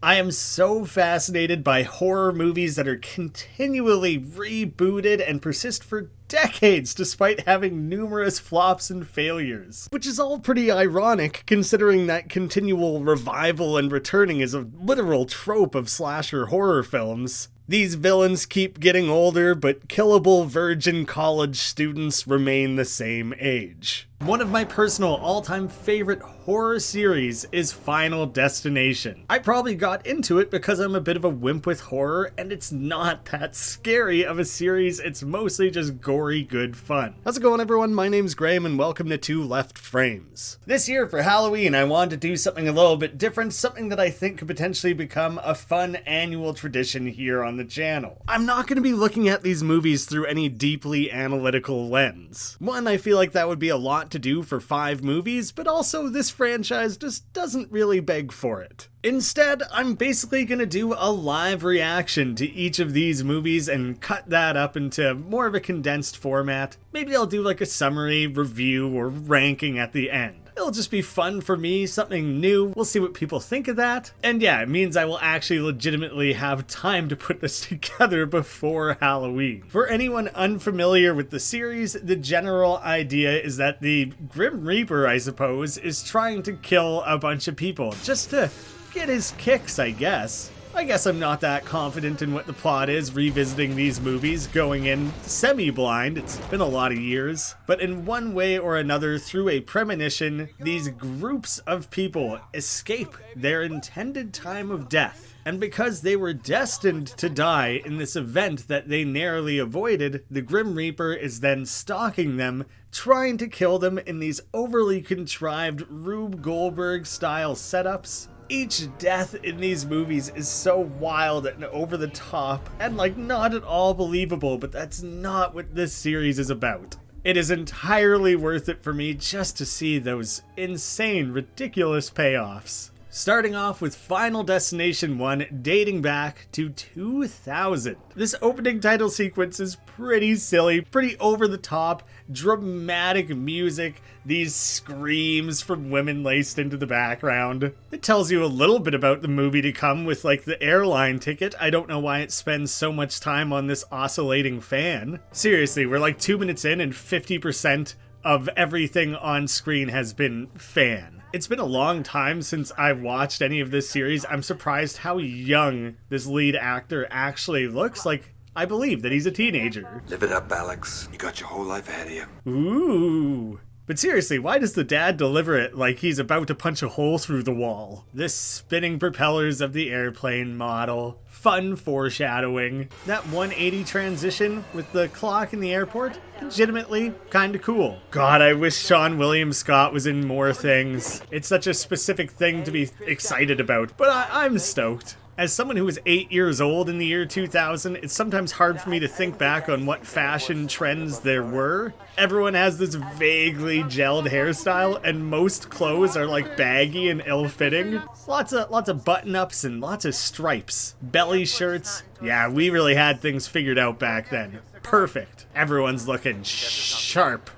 I am so fascinated by horror movies that are continually rebooted and persist for decades despite having numerous flops and failures. Which is all pretty ironic considering that continual revival and returning is a literal trope of slasher horror films. These villains keep getting older, but killable virgin college students remain the same age. One of my personal all-time favorite horror series is Final Destination. I probably got into it because I'm a bit of a wimp with horror, and it's not that scary of a series, it's mostly just gory good fun. How's it going, everyone? My name's Graham, and welcome to Two Left Frames. This year for Halloween, I wanted to do something a little bit different, something that I think could potentially become a fun annual tradition here on the channel. I'm not going to be looking at these movies through any deeply analytical lens. One, I feel like that would be a lot to do for 5 movies, but also this franchise just doesn't really beg for it. Instead, I'm basically going to do a live reaction to each of these movies and cut that up into more of a condensed format. Maybe I'll do like a summary, review, or ranking at the end. It'll just be fun for me, something new. We'll see what people think of that. And yeah, it means I will actually legitimately have time to put this together before Halloween. For anyone unfamiliar with the series, the general idea is that the Grim Reaper, I suppose, is trying to kill a bunch of people just to get his kicks, I guess. I guess I'm not that confident in what the plot is revisiting these movies, going in semi-blind, it's been a lot of years. But in one way or another, through a premonition, these groups of people escape their intended time of death. And because they were destined to die in this event that they narrowly avoided, the Grim Reaper is then stalking them, trying to kill them in these overly contrived Rube Goldberg-style setups. Each death in these movies is so wild and over the top and like not at all believable, but that's not what this series is about. It is entirely worth it for me just to see those insane, ridiculous payoffs. Starting off with Final Destination 1, dating back to 2000. This opening title sequence is pretty silly, pretty over the top, dramatic music, these screams from women laced into the background. It tells you a little bit about the movie to come with like the airline ticket. I don't know why it spends so much time on this oscillating fan. Seriously, we're like 2 minutes in and 50% of everything on screen has been fan. It's been a long time since I've watched any of this series. I'm surprised how young this lead actor actually looks. Like, I believe that he's a teenager. Live it up, Alex. You got your whole life ahead of you. Ooh. But seriously, why does the dad deliver it like he's about to punch a hole through the wall? The spinning propellers of the airplane model. Fun foreshadowing. That 180 transition with the clock in the airport, legitimately kinda cool. God, I wish Sean William Scott was in more things. It's such a specific thing to be excited about, but I'm stoked. As someone who was 8 years old in the year 2000, it's sometimes hard for me to think back on what fashion trends there were. Everyone has this vaguely gelled hairstyle, and most clothes are like baggy and ill-fitting. Lots of button-ups and lots of stripes. Belly shirts. Yeah, we really had things figured out back then. Perfect. Everyone's looking sharp.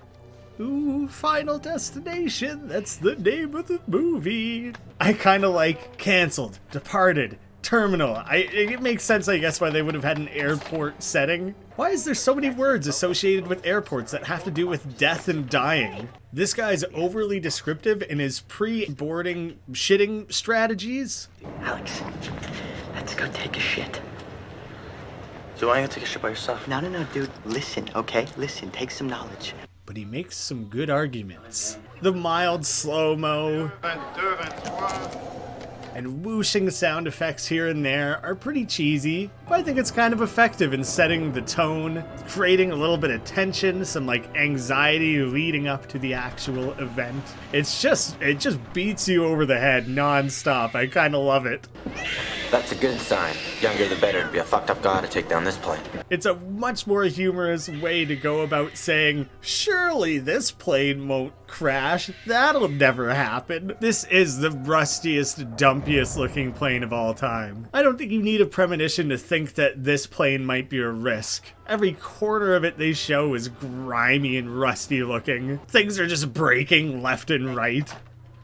Ooh, Final Destination, that's the name of the movie. I kinda like Canceled, Departed, Terminal. It makes sense, I guess, why they would have had an airport setting. Why is there so many words associated with airports that have to do with death and dying? This guy's overly descriptive in his pre-boarding shitting strategies. Alex, let's go take a shit. So why don't you take a shit by yourself? No, dude. Listen, okay? Listen, take some knowledge. But he makes some good arguments. The mild slow-mo and whooshing sound effects here and there are pretty cheesy, but I think it's kind of effective in setting the tone, creating a little bit of tension, some like anxiety leading up to the actual event. It just beats you over the head non-stop. I kind of love it. That's a good sign. Younger the better to be a fucked up guy to take down this plane. It's a much more humorous way to go about saying, surely this plane won't crash. That'll never happen. This is the rustiest, dumpiest looking plane of all time. I don't think you need a premonition to think that this plane might be a risk. Every corner of it they show is grimy and rusty looking. Things are just breaking left and right.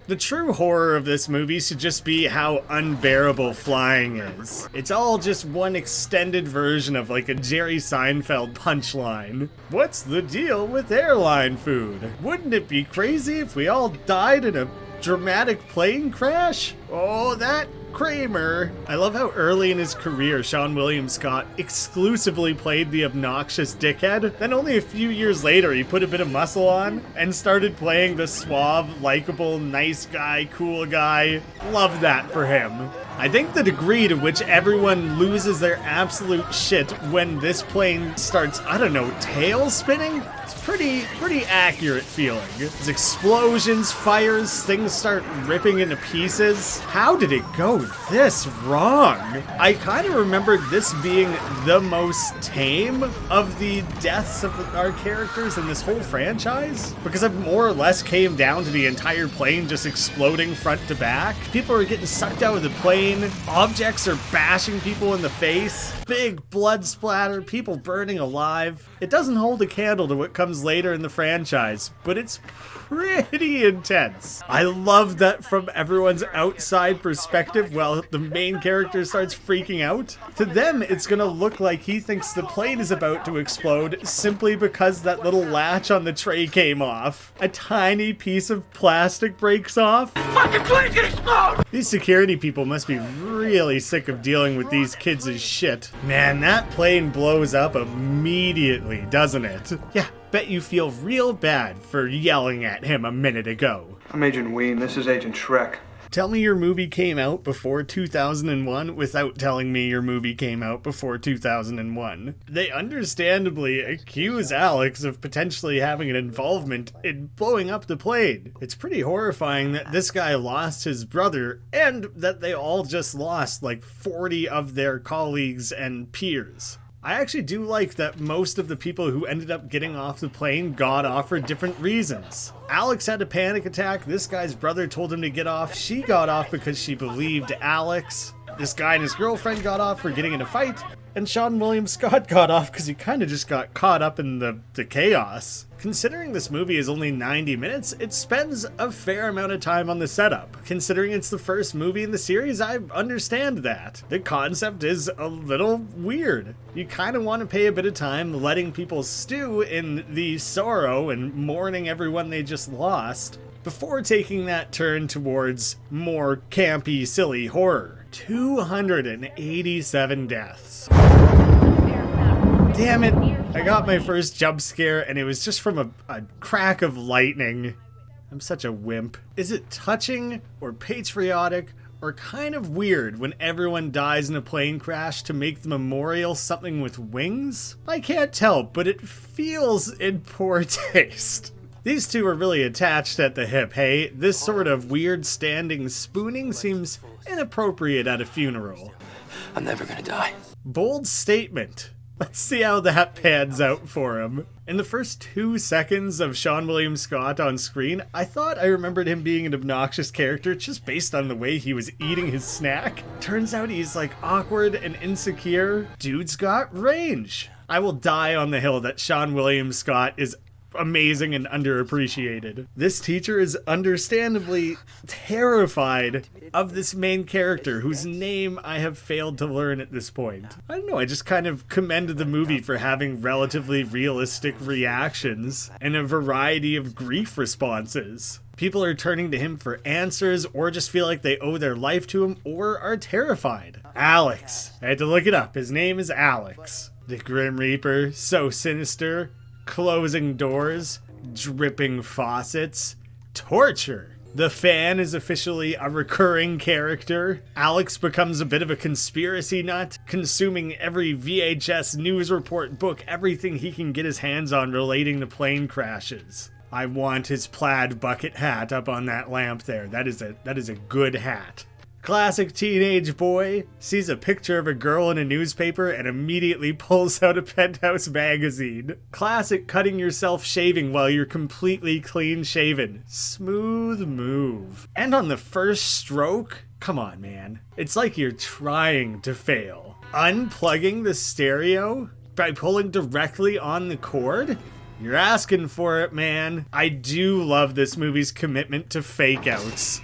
The true horror of this movie should just be how unbearable flying is. It's all just one extended version of like a Jerry Seinfeld punchline. What's the deal with airline food? Wouldn't it be crazy if we all died in a dramatic plane crash? Oh, that Kramer. I love how early in his career Seann William Scott exclusively played the obnoxious dickhead. Then only a few years later he put a bit of muscle on and started playing the suave, likable, nice guy, cool guy. Love that for him. I think the degree to which everyone loses their absolute shit when this plane starts, I don't know, tail spinning? It's pretty accurate feeling. There's explosions, fires, things start ripping into pieces. How did it go this wrong? I kind of remembered this being the most tame of the deaths of our characters in this whole franchise, because it more or less came down to the entire plane just exploding front to back. People are getting sucked out of the plane. Objects are bashing people in the face. Big blood splatter, people burning alive. It doesn't hold a candle to what comes later in the franchise, but it's pretty intense. I love that from everyone's outside perspective, while the main character starts freaking out, to them it's gonna look like he thinks the plane is about to explode simply because that little latch on the tray came off. A tiny piece of plastic breaks off. Fucking plane's gonna explode! These security people must be really sick of dealing with these kids as shit. Man, that plane blows up immediately, doesn't it? Yeah, bet you feel real bad for yelling at him a minute ago. I'm Agent Ween, this is Agent Shrek. Tell me your movie came out before 2001 without telling me your movie came out before 2001. They understandably accuse Alex of potentially having an involvement in blowing up the plane. It's pretty horrifying that this guy lost his brother and that they all just lost like 40 of their colleagues and peers. I actually do like that most of the people who ended up getting off the plane got off for different reasons. Alex had a panic attack. This guy's brother told him to get off. She got off because she believed Alex. This guy and his girlfriend got off for getting in a fight. And Seann William Scott got off because he kind of just got caught up in the chaos. Considering this movie is only 90 minutes, it spends a fair amount of time on the setup. Considering it's the first movie in the series, I understand that. The concept is a little weird. You kind of want to pay a bit of time letting people stew in the sorrow and mourning everyone they just lost before taking that turn towards more campy, silly horror. 287 deaths. Damn it, I got my first jump scare and it was just from a crack of lightning. I'm such a wimp. Is it touching or patriotic or kind of weird when everyone dies in a plane crash to make the memorial something with wings? I can't tell, but it feels in poor taste. These two are really attached at the hip, hey? This sort of weird standing spooning seems inappropriate at a funeral. I'm never gonna die. Bold statement. Let's see how that pans out for him. In the first 2 seconds of Seann William Scott on screen, I thought I remembered him being an obnoxious character just based on the way he was eating his snack. Turns out he's like awkward and insecure. Dude's got range. I will die on the hill that Seann William Scott is amazing and underappreciated. This teacher is understandably terrified of this main character whose name I have failed to learn at this point. I don't know, I just kind of commended the movie for having relatively realistic reactions and a variety of grief responses. People are turning to him for answers or just feel like they owe their life to him or are terrified. Alex. I had to look it up. His name is Alex. The Grim Reaper, so sinister. Closing doors, dripping faucets, torture. The fan is officially a recurring character. Alex becomes a bit of a conspiracy nut, consuming every VHS news report, book, everything he can get his hands on relating to plane crashes. I want his plaid bucket hat up on that lamp there. That is a good hat. Classic teenage boy sees a picture of a girl in a newspaper and immediately pulls out a Penthouse magazine. Classic cutting yourself shaving while you're completely clean shaven. Smooth move. And on the first stroke, come on man. It's like you're trying to fail. Unplugging the stereo by pulling directly on the cord? You're asking for it, man. I do love this movie's commitment to fake outs.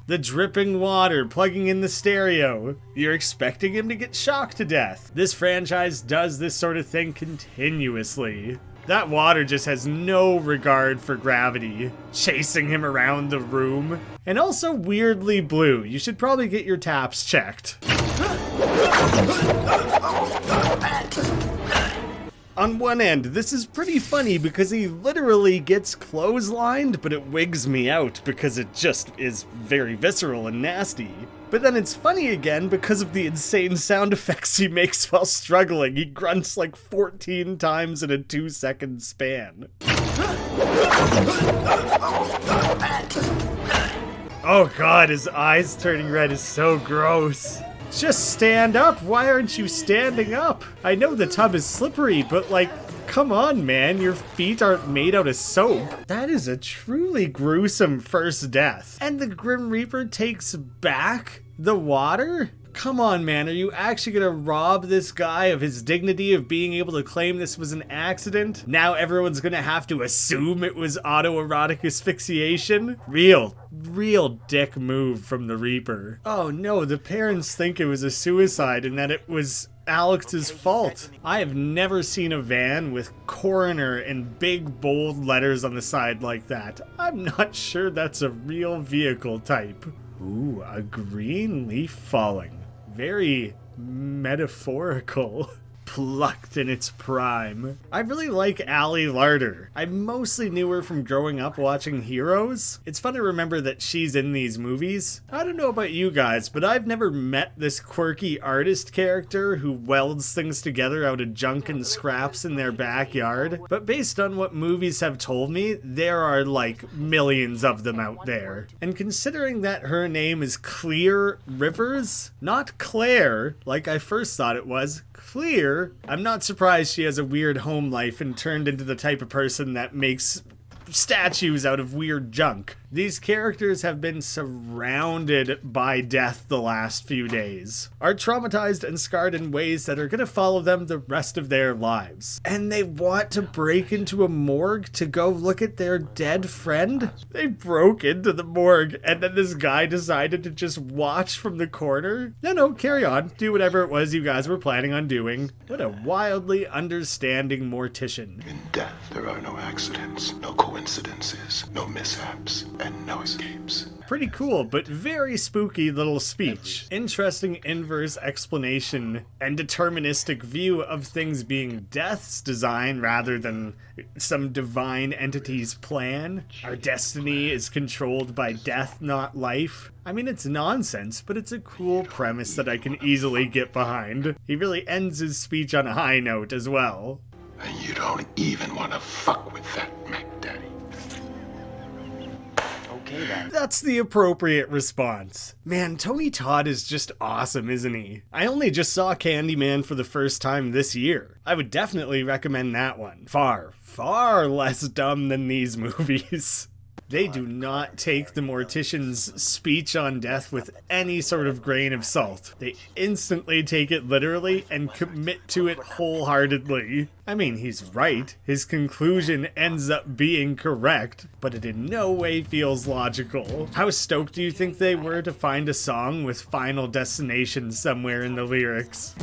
The dripping water plugging in the stereo. You're expecting him to get shocked to death. This franchise does this sort of thing continuously. That water just has no regard for gravity, chasing him around the room. And also weirdly blue. You should probably get your taps checked. On one end, this is pretty funny because he literally gets clotheslined, but it wigs me out because it just is very visceral and nasty. But then it's funny again because of the insane sound effects he makes while struggling. He grunts like 14 times in a 2-second span. Oh god, his eyes turning red is so gross. Just stand up. Why aren't you standing up? I know the tub is slippery, but like, come on, man. Your feet aren't made out of soap. That is a truly gruesome first death. And the Grim Reaper takes back the water? Come on, man. Are you actually gonna rob this guy of his dignity of being able to claim this was an accident? Now everyone's gonna have to assume it was autoerotic asphyxiation? Real dick move from the Reaper. Oh no, the parents think it was a suicide and that it was Alex's fault. I have never seen a van with coroner in big bold letters on the side like that. I'm not sure that's a real vehicle type. Ooh, a green leaf falling. Very metaphorical. Plucked in its prime. I really like Allie Larder. I mostly knew her from growing up watching Heroes. It's fun to remember that she's in these movies. I don't know about you guys, but I've never met this quirky artist character who welds things together out of junk and scraps in their backyard. But based on what movies have told me, there are like millions of them out there. And considering that her name is Clear Rivers, not Claire, like I first thought it was, Clear, I'm not surprised she has a weird home life and turned into the type of person that makes statues out of weird junk. These characters have been surrounded by death the last few days, are traumatized and scarred in ways that are gonna follow them the rest of their lives. And they want to break into a morgue to go look at their dead friend? They broke into the morgue and then this guy decided to just watch from the corner? No, carry on. Do whatever it was you guys were planning on doing. What a wildly understanding mortician. In death, there are no accidents, no coincidences, no mishaps, and no escapes. Pretty cool, but very spooky little speech. Interesting inverse explanation and deterministic view of things being death's design rather than some divine entity's plan. Our destiny is controlled by death, not life. I mean, it's nonsense, but it's a cool premise that I can easily get behind. He really ends his speech on a high note as well. And you don't even want to fuck with that Mac Daddy. Okay, then. That's the appropriate response. Man, Tony Todd is just awesome, isn't he? I only just saw Candyman for the first time this year. I would definitely recommend that one. Far less dumb than these movies. They do not take the mortician's speech on death with any sort of grain of salt. They instantly take it literally and commit to it wholeheartedly. I mean, he's right. His conclusion ends up being correct, but it in no way feels logical. How stoked do you think they were to find a song with Final Destination somewhere in the lyrics?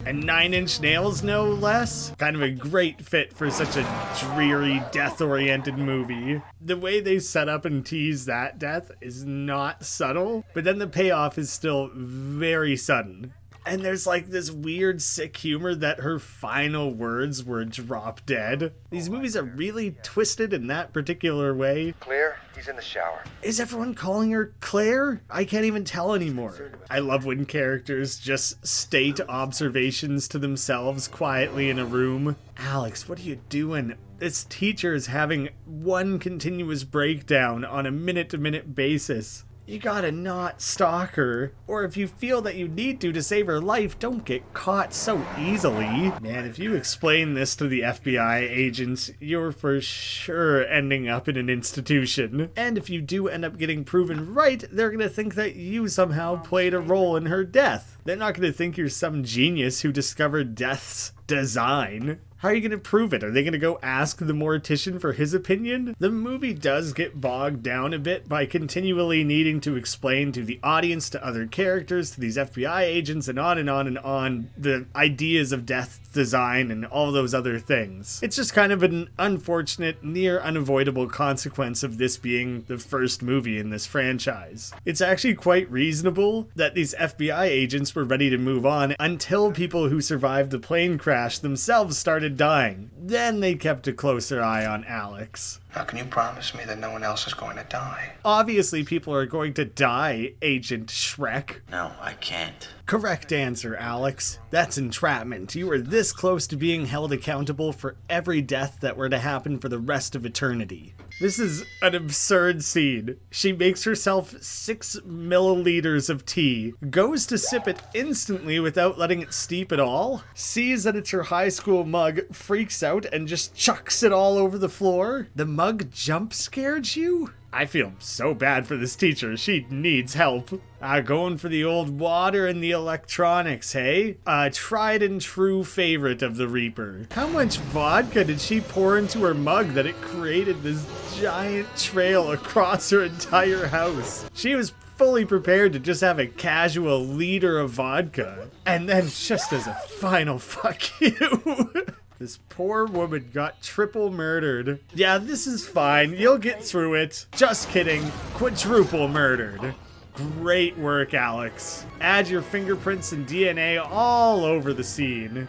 And 9 Inch Nails, no less? Kind of a great fit for such a dreary, death-oriented movie. The way they set up and tease that death is not subtle, but then the payoff is still very sudden. And there's like this weird sick humor that her final words were drop dead. These movies are really twisted in that particular way. Clear? He's in the shower. Is everyone calling her Claire? I can't even tell anymore. I love when characters just state observations to themselves quietly in a room. Alex, what are you doing? This teacher is having one continuous breakdown on a minute-to-minute basis. you gotta not stalk her. Or if you feel that you need to save her life, don't get caught so easily. Man, if you explain this to the FBI agents, you're for sure ending up in an institution. And if you do end up getting proven right, they're gonna think that you somehow played a role in her death. They're not gonna think you're some genius who discovered death's design. How are you going to prove it? Are they going to go ask the mortician for his opinion? The movie does get bogged down a bit by continually needing to explain to the audience, to other characters, to these FBI agents, and on and on and on, the ideas of death design and all those other things. It's just kind of an unfortunate, near unavoidable consequence of this being the first movie in this franchise. It's actually quite reasonable that these FBI agents were ready to move on until people who survived the plane crash themselves started dying. Then they kept a closer eye on Alex. Now, can you promise me that no one else is going to die? Obviously, people are going to die, Agent Shrek. No, I can't. Correct answer, Alex. That's entrapment. You were this close to being held accountable for every death that were to happen for the rest of eternity. This is an absurd scene. She makes herself 6 milliliters of tea, goes to sip it instantly without letting it steep at all, sees that it's her high school mug, freaks out, and just chucks it all over the floor. The mug jump scared you? I feel so bad for this teacher. She needs help. Going for the old water and the electronics, hey? A tried and true favorite of the Reaper. How much vodka did she pour into her mug that it created this giant trail across her entire house? She was fully prepared to just have a casual liter of vodka. And then just as a final fuck you, this poor woman got triple murdered. Yeah, this is fine. You'll get through it. Just kidding. Quadruple murdered. Great work, Alex. Add your fingerprints and DNA all over the scene.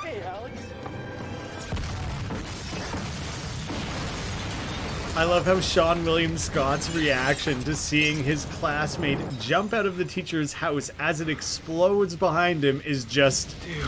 Hey, Alex. I love how Sean William Scott's reaction to seeing his classmate jump out of the teacher's house as it explodes behind him is just... Dude.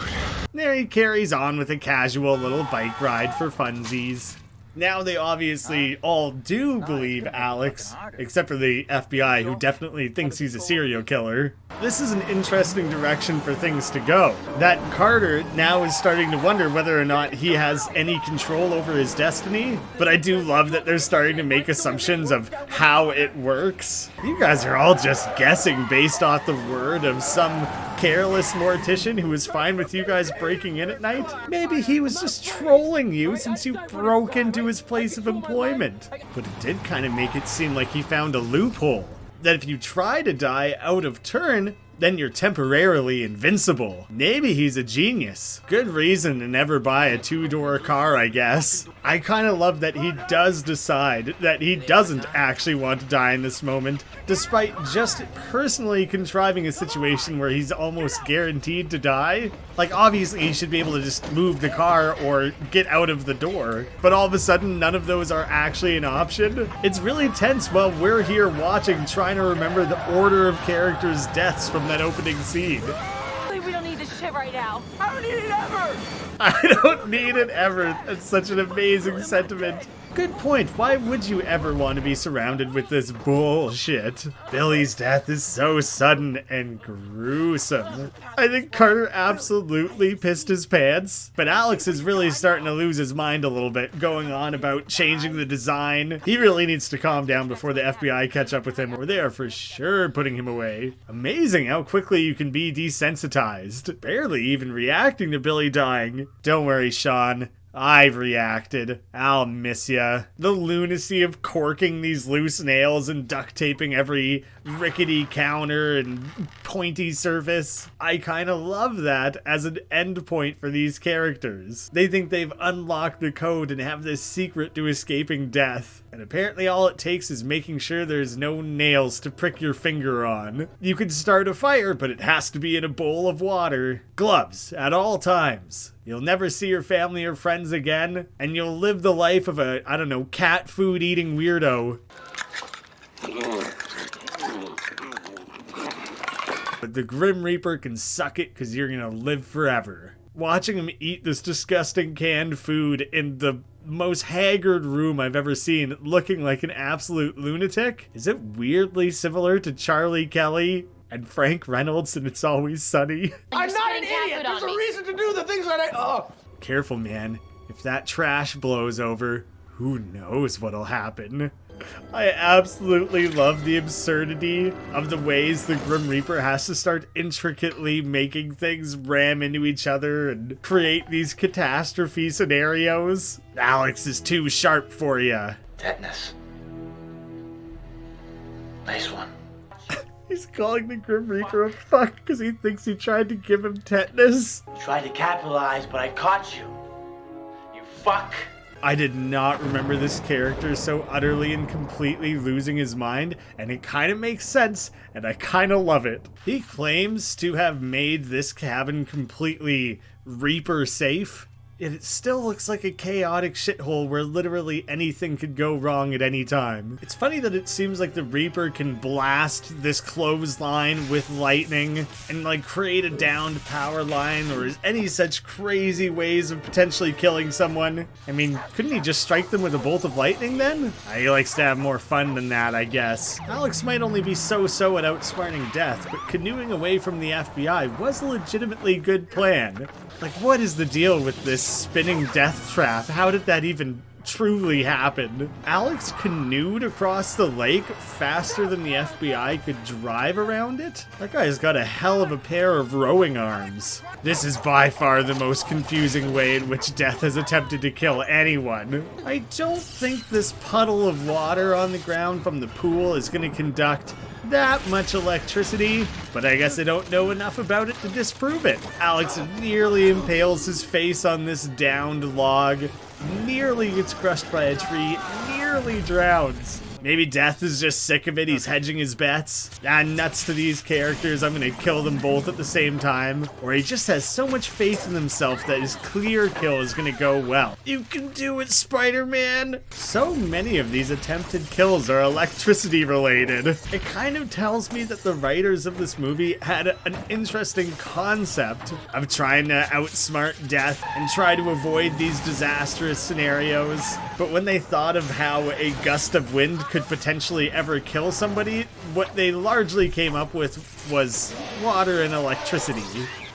There he carries on with a casual little bike ride for funsies. Now they obviously all do believe Alex, except for the FBI, who definitely thinks he's a serial killer. This is an interesting direction for things to go. That Carter now is starting to wonder whether or not he has any control over his destiny, but I do love that they're starting to make assumptions of how it works. You guys are all just guessing based off the word of some careless mortician who was fine with you guys breaking in at night. Maybe he was just trolling you since you broke into his place of employment. But it did kind of make it seem like he found a loophole. That if you try to die out of turn, then you're temporarily invincible. Maybe he's a genius. Good reason to never buy a 2-door car, I guess. I kind of love that he does decide that he doesn't actually want to die in this moment, despite just personally contriving a situation where he's almost guaranteed to die. Like, obviously he should be able to just move the car or get out of the door, but all of a sudden none of those are actually an option. It's really tense while we're here watching, trying to remember the order of characters' deaths from that opening scene. We don't need this shit right now. I don't need it ever! I don't need it ever. That's such an amazing sentiment. Good point. Why would you ever want to be surrounded with this bullshit? Billy's death is so sudden and gruesome. I think Carter absolutely pissed his pants, but Alex is really starting to lose his mind a little bit, going on about changing the design. He really needs to calm down before the FBI catch up with him, or they are for sure putting him away. Amazing how quickly you can be desensitized. Barely even reacting to Billy dying. Don't worry, Sean. I've reacted. I'll miss ya. The lunacy of corking these loose nails and duct taping every rickety counter and pointy surface. I kind of love that as an end point for these characters. They think they've unlocked the code and have this secret to escaping death. And apparently all it takes is making sure there's no nails to prick your finger on. You can start a fire, but it has to be in a bowl of water. Gloves at all times. You'll never see your family or friends again, and you'll live the life of a, I don't know, cat food eating weirdo. But the Grim Reaper can suck it because you're gonna live forever. Watching him eat this disgusting canned food in the most haggard room I've ever seen, looking like an absolute lunatic. Is it weirdly similar to Charlie Kelly and Frank Reynolds in It's Always Sunny? I'm not an idiot. There's a reason to do the things that I. Oh. Careful, man. If that trash blows over, who knows what'll happen? I absolutely love the absurdity of the ways the Grim Reaper has to start intricately making things ram into each other and create these catastrophe scenarios. Alex is too sharp for ya. Tetanus. Nice one. He's calling the Grim Reaper a fuck because he thinks he tried to give him tetanus. Tried to capitalize, but I caught you. You fuck. I did not remember this character so utterly and completely losing his mind, and it kind of makes sense, and I kind of love it. He claims to have made this cabin completely Reaper safe, yet it still looks like a chaotic shithole where literally anything could go wrong at any time. It's funny that it seems like the Reaper can blast this clothesline with lightning and like create a downed power line or any such crazy ways of potentially killing someone. I mean, couldn't he just strike them with a bolt of lightning then? He likes to have more fun than that, I guess. Alex might only be so-so at outsmarting death, but canoeing away from the FBI was a legitimately good plan. Like, what is the deal with this spinning death trap? How did that even truly happen? Alex canoed across the lake faster than the FBI could drive around it? That guy's got a hell of a pair of rowing arms. This is by far the most confusing way in which Death has attempted to kill anyone. I don't think this puddle of water on the ground from the pool is going to conduct that much electricity, but I guess I don't know enough about it to disprove it. Alex nearly impales his face on this downed log, nearly gets crushed by a tree, nearly drowns. Maybe Death is just sick of it, he's hedging his bets. Nuts to these characters, I'm gonna kill them both at the same time. Or he just has so much faith in himself that his clear kill is gonna go well. You can do it, Spider-Man! So many of these attempted kills are electricity related. It kind of tells me that the writers of this movie had an interesting concept of trying to outsmart Death and try to avoid these disastrous scenarios. But when they thought of how a gust of wind could potentially ever kill somebody, what they largely came up with was water and electricity.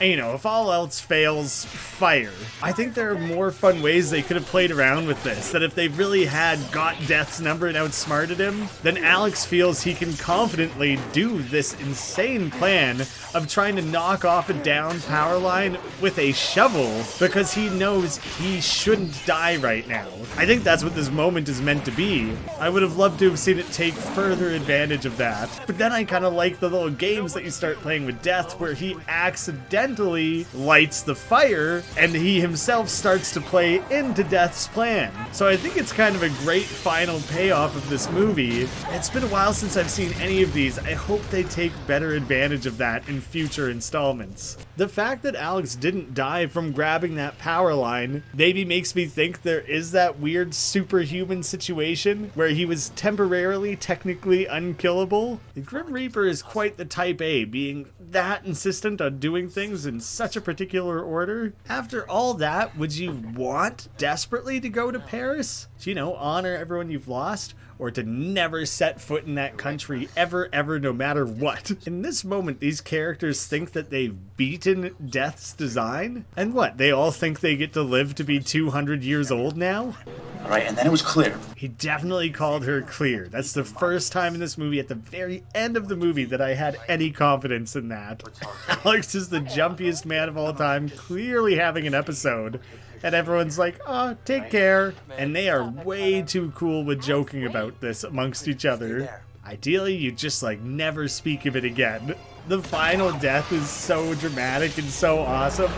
And you know, if all else fails, fire. I think there are more fun ways they could have played around with this, that if they really had got Death's number and outsmarted him, then Alex feels he can confidently do this insane plan of trying to knock off a downed power line with a shovel because he knows he shouldn't die right now. I think that's what this moment is meant to be. I would have loved to have seen it take further advantage of that. But then I kind of like the little games that you start playing with Death where he accidentally lights the fire and he himself starts to play into Death's plan. So I think it's kind of a great final payoff of this movie. It's been a while since I've seen any of these. I hope they take better advantage of that in future installments. The fact that Alex didn't die from grabbing that power line maybe makes me think there is that weird superhuman situation where he was temporarily technically unkillable. The Grim Reaper is quite the type A, being that insistent on doing things in such a particular order. After all that, would you want desperately to go to Paris? To, you know, honor everyone you've lost? Or to never set foot in that country ever, no matter what? In this moment, these characters think that they've beaten Death's design? And what, they all think they get to live to be 200 years old now? All right, and then it was clear. He definitely called her clear. That's the first time in this movie, at the very end of the movie, that I had any confidence in that. Alex is the jumpiest man of all time, clearly having an episode. And everyone's like, oh, take care. And they are way too cool with joking about this amongst each other. Ideally, you just like never speak of it again. The final death is so dramatic and so awesome.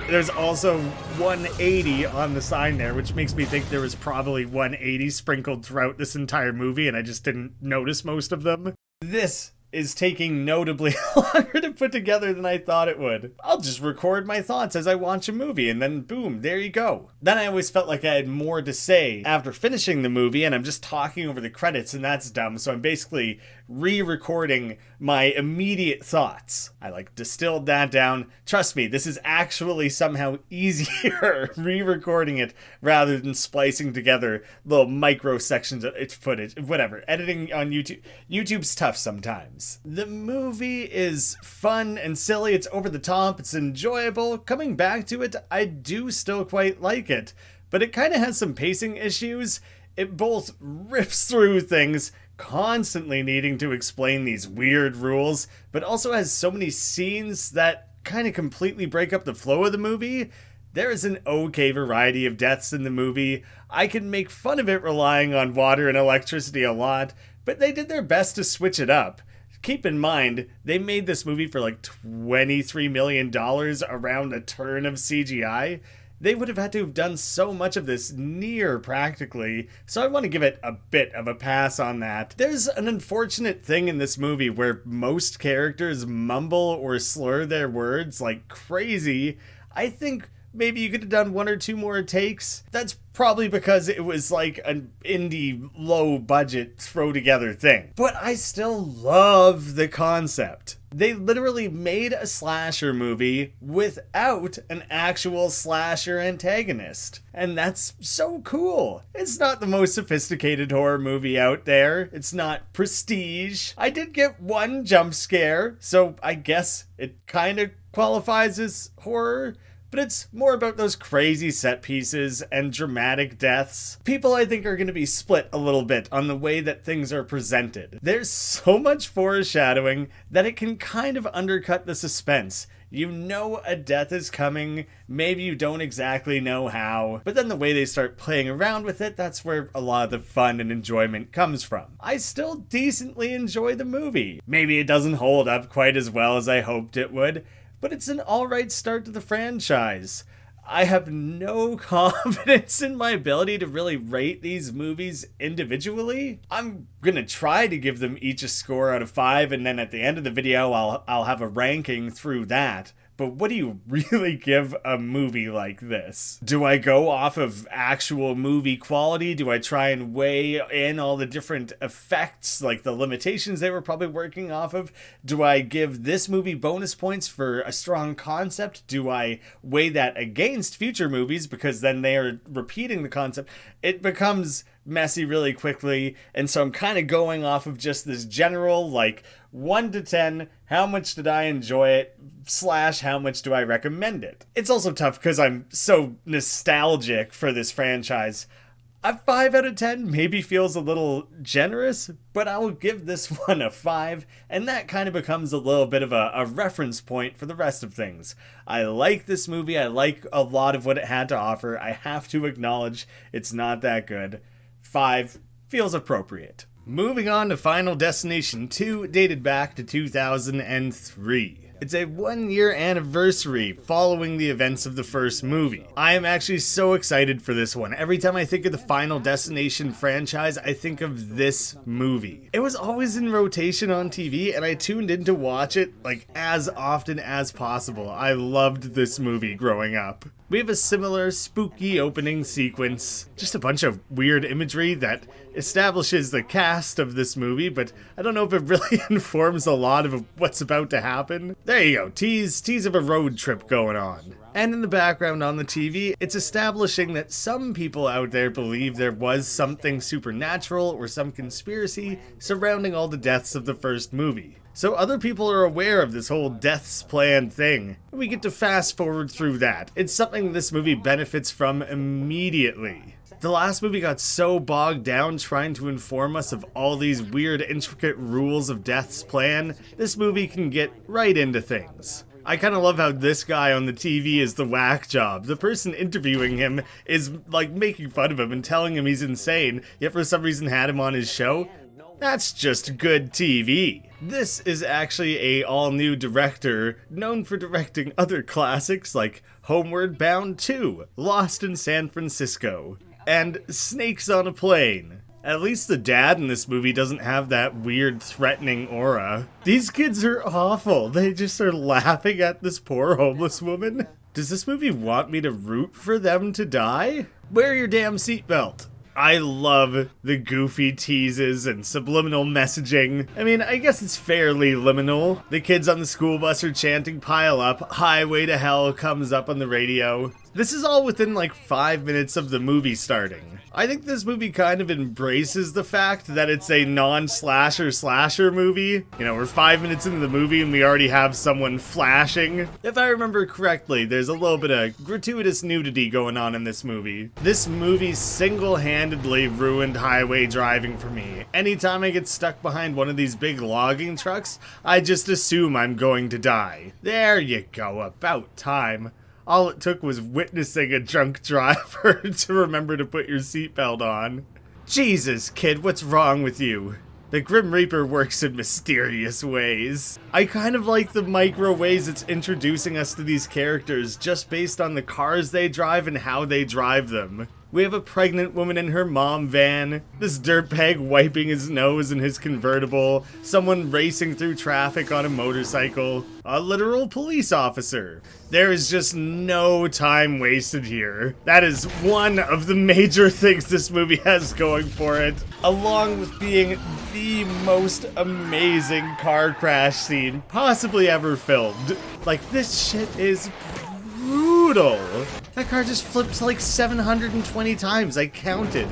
There's also 180 on the sign there, which makes me think there was probably 180 sprinkled throughout this entire movie and I just didn't notice most of them. This is taking notably longer to put together than I thought it would. I'll just record my thoughts as I watch a movie and then boom, there you go. Then I always felt like I had more to say after finishing the movie and I'm just talking over the credits and that's dumb, so I'm basically re-recording my immediate thoughts. I distilled that down. Trust me, this is actually somehow easier re-recording it rather than splicing together little micro sections of its footage. Whatever, editing on YouTube's tough sometimes. The movie is fun and silly, it's over the top, it's enjoyable. Coming back to it, I do still quite like it, but it kind of has some pacing issues. It both rips through things, constantly needing to explain these weird rules, but also has so many scenes that kind of completely break up the flow of the movie. There is an okay variety of deaths in the movie. I can make fun of it relying on water and electricity a lot, but they did their best to switch it up. Keep in mind, they made this movie for $23 million around a turn of CGI. They would have had to have done so much of this near practically, so I want to give it a bit of a pass on that. There's an unfortunate thing in this movie where most characters mumble or slur their words like crazy. I think maybe you could have done one or two more takes. That's probably because it was an indie low budget throw together thing. But I still love the concept. They literally made a slasher movie without an actual slasher antagonist. And that's so cool. It's not the most sophisticated horror movie out there. It's not prestige. I did get one jump scare, so I guess it kind of qualifies as horror. But it's more about those crazy set pieces and dramatic deaths. People, I think, are going to be split a little bit on the way that things are presented. There's so much foreshadowing that it can kind of undercut the suspense. You know a death is coming, maybe you don't exactly know how, but then the way they start playing around with it, that's where a lot of the fun and enjoyment comes from. I still decently enjoy the movie. Maybe it doesn't hold up quite as well as I hoped it would, but it's an alright start to the franchise. I have no confidence in my ability to really rate these movies individually. I'm gonna try to give them each a score out of 5, and then at the end of the video I'll have a ranking through that. But what do you really give a movie like this? Do I go off of actual movie quality? Do I try and weigh in all the different effects, like the limitations they were probably working off of? Do I give this movie bonus points for a strong concept? Do I weigh that against future movies because then they are repeating the concept? It becomes messy really quickly, and so I'm kind of going off of just this general 1 to 10, how much did I enjoy it, / how much do I recommend it. It's also tough because I'm so nostalgic for this franchise. A 5 out of 10 maybe feels a little generous, but I will give this one a 5, and that kind of becomes a little bit of a reference point for the rest of things. I like this movie, I like a lot of what it had to offer. I have to acknowledge it's not that good. 5 feels appropriate. Moving on to Final Destination 2, dated back to 2003. It's a 1-year anniversary following the events of the first movie. I am actually so excited for this one. Every time I think of the Final Destination franchise, I think of this movie. It was always in rotation on TV, and I tuned in to watch it as often as possible. I loved this movie growing up. We have a similar spooky opening sequence, just a bunch of weird imagery that establishes the cast of this movie, but I don't know if it really informs a lot of what's about to happen. There you go, tease of a road trip going on. And in the background on the TV, it's establishing that some people out there believe there was something supernatural or some conspiracy surrounding all the deaths of the first movie. So other people are aware of this whole deaths plan thing. We get to fast forward through that. It's something this movie benefits from immediately. The last movie got so bogged down trying to inform us of all these weird, intricate rules of death's plan. This movie can get right into things. I kind of love how this guy on the TV is the whack job. The person interviewing him is making fun of him and telling him he's insane, yet for some reason had him on his show. That's just good TV. This is actually a all-new director known for directing other classics like Homeward Bound 2, Lost in San Francisco, and Snakes on a Plane. At least the dad in this movie doesn't have that weird threatening aura. These kids are awful. They just are laughing at this poor homeless woman. Does this movie want me to root for them to die? Wear your damn seatbelt. I love the goofy teases and subliminal messaging. I mean, I guess it's fairly liminal. The kids on the school bus are chanting "Pile Up," "Highway to Hell" comes up on the radio. This is all within like 5 minutes of the movie starting. I think this movie kind of embraces the fact that it's a non-slasher movie. You know, we're 5 minutes into the movie and we already have someone flashing. If I remember correctly, there's a little bit of gratuitous nudity going on in this movie. This movie single-handedly ruined highway driving for me. Anytime I get stuck behind one of these big logging trucks, I just assume I'm going to die. There you go, about time. All it took was witnessing a drunk driver to remember to put your seatbelt on. Jesus, kid, what's wrong with you? The Grim Reaper works in mysterious ways. I kind of like the micro ways it's introducing us to these characters just based on the cars they drive and how they drive them. We have a pregnant woman in her mom van, this dirtbag wiping his nose in his convertible, someone racing through traffic on a motorcycle, a literal police officer. There is just no time wasted here. That is one of the major things this movie has going for it, along with being the most amazing car crash scene possibly ever filmed. Like, this shit is brutal. That car just flipped like 720 times, I counted.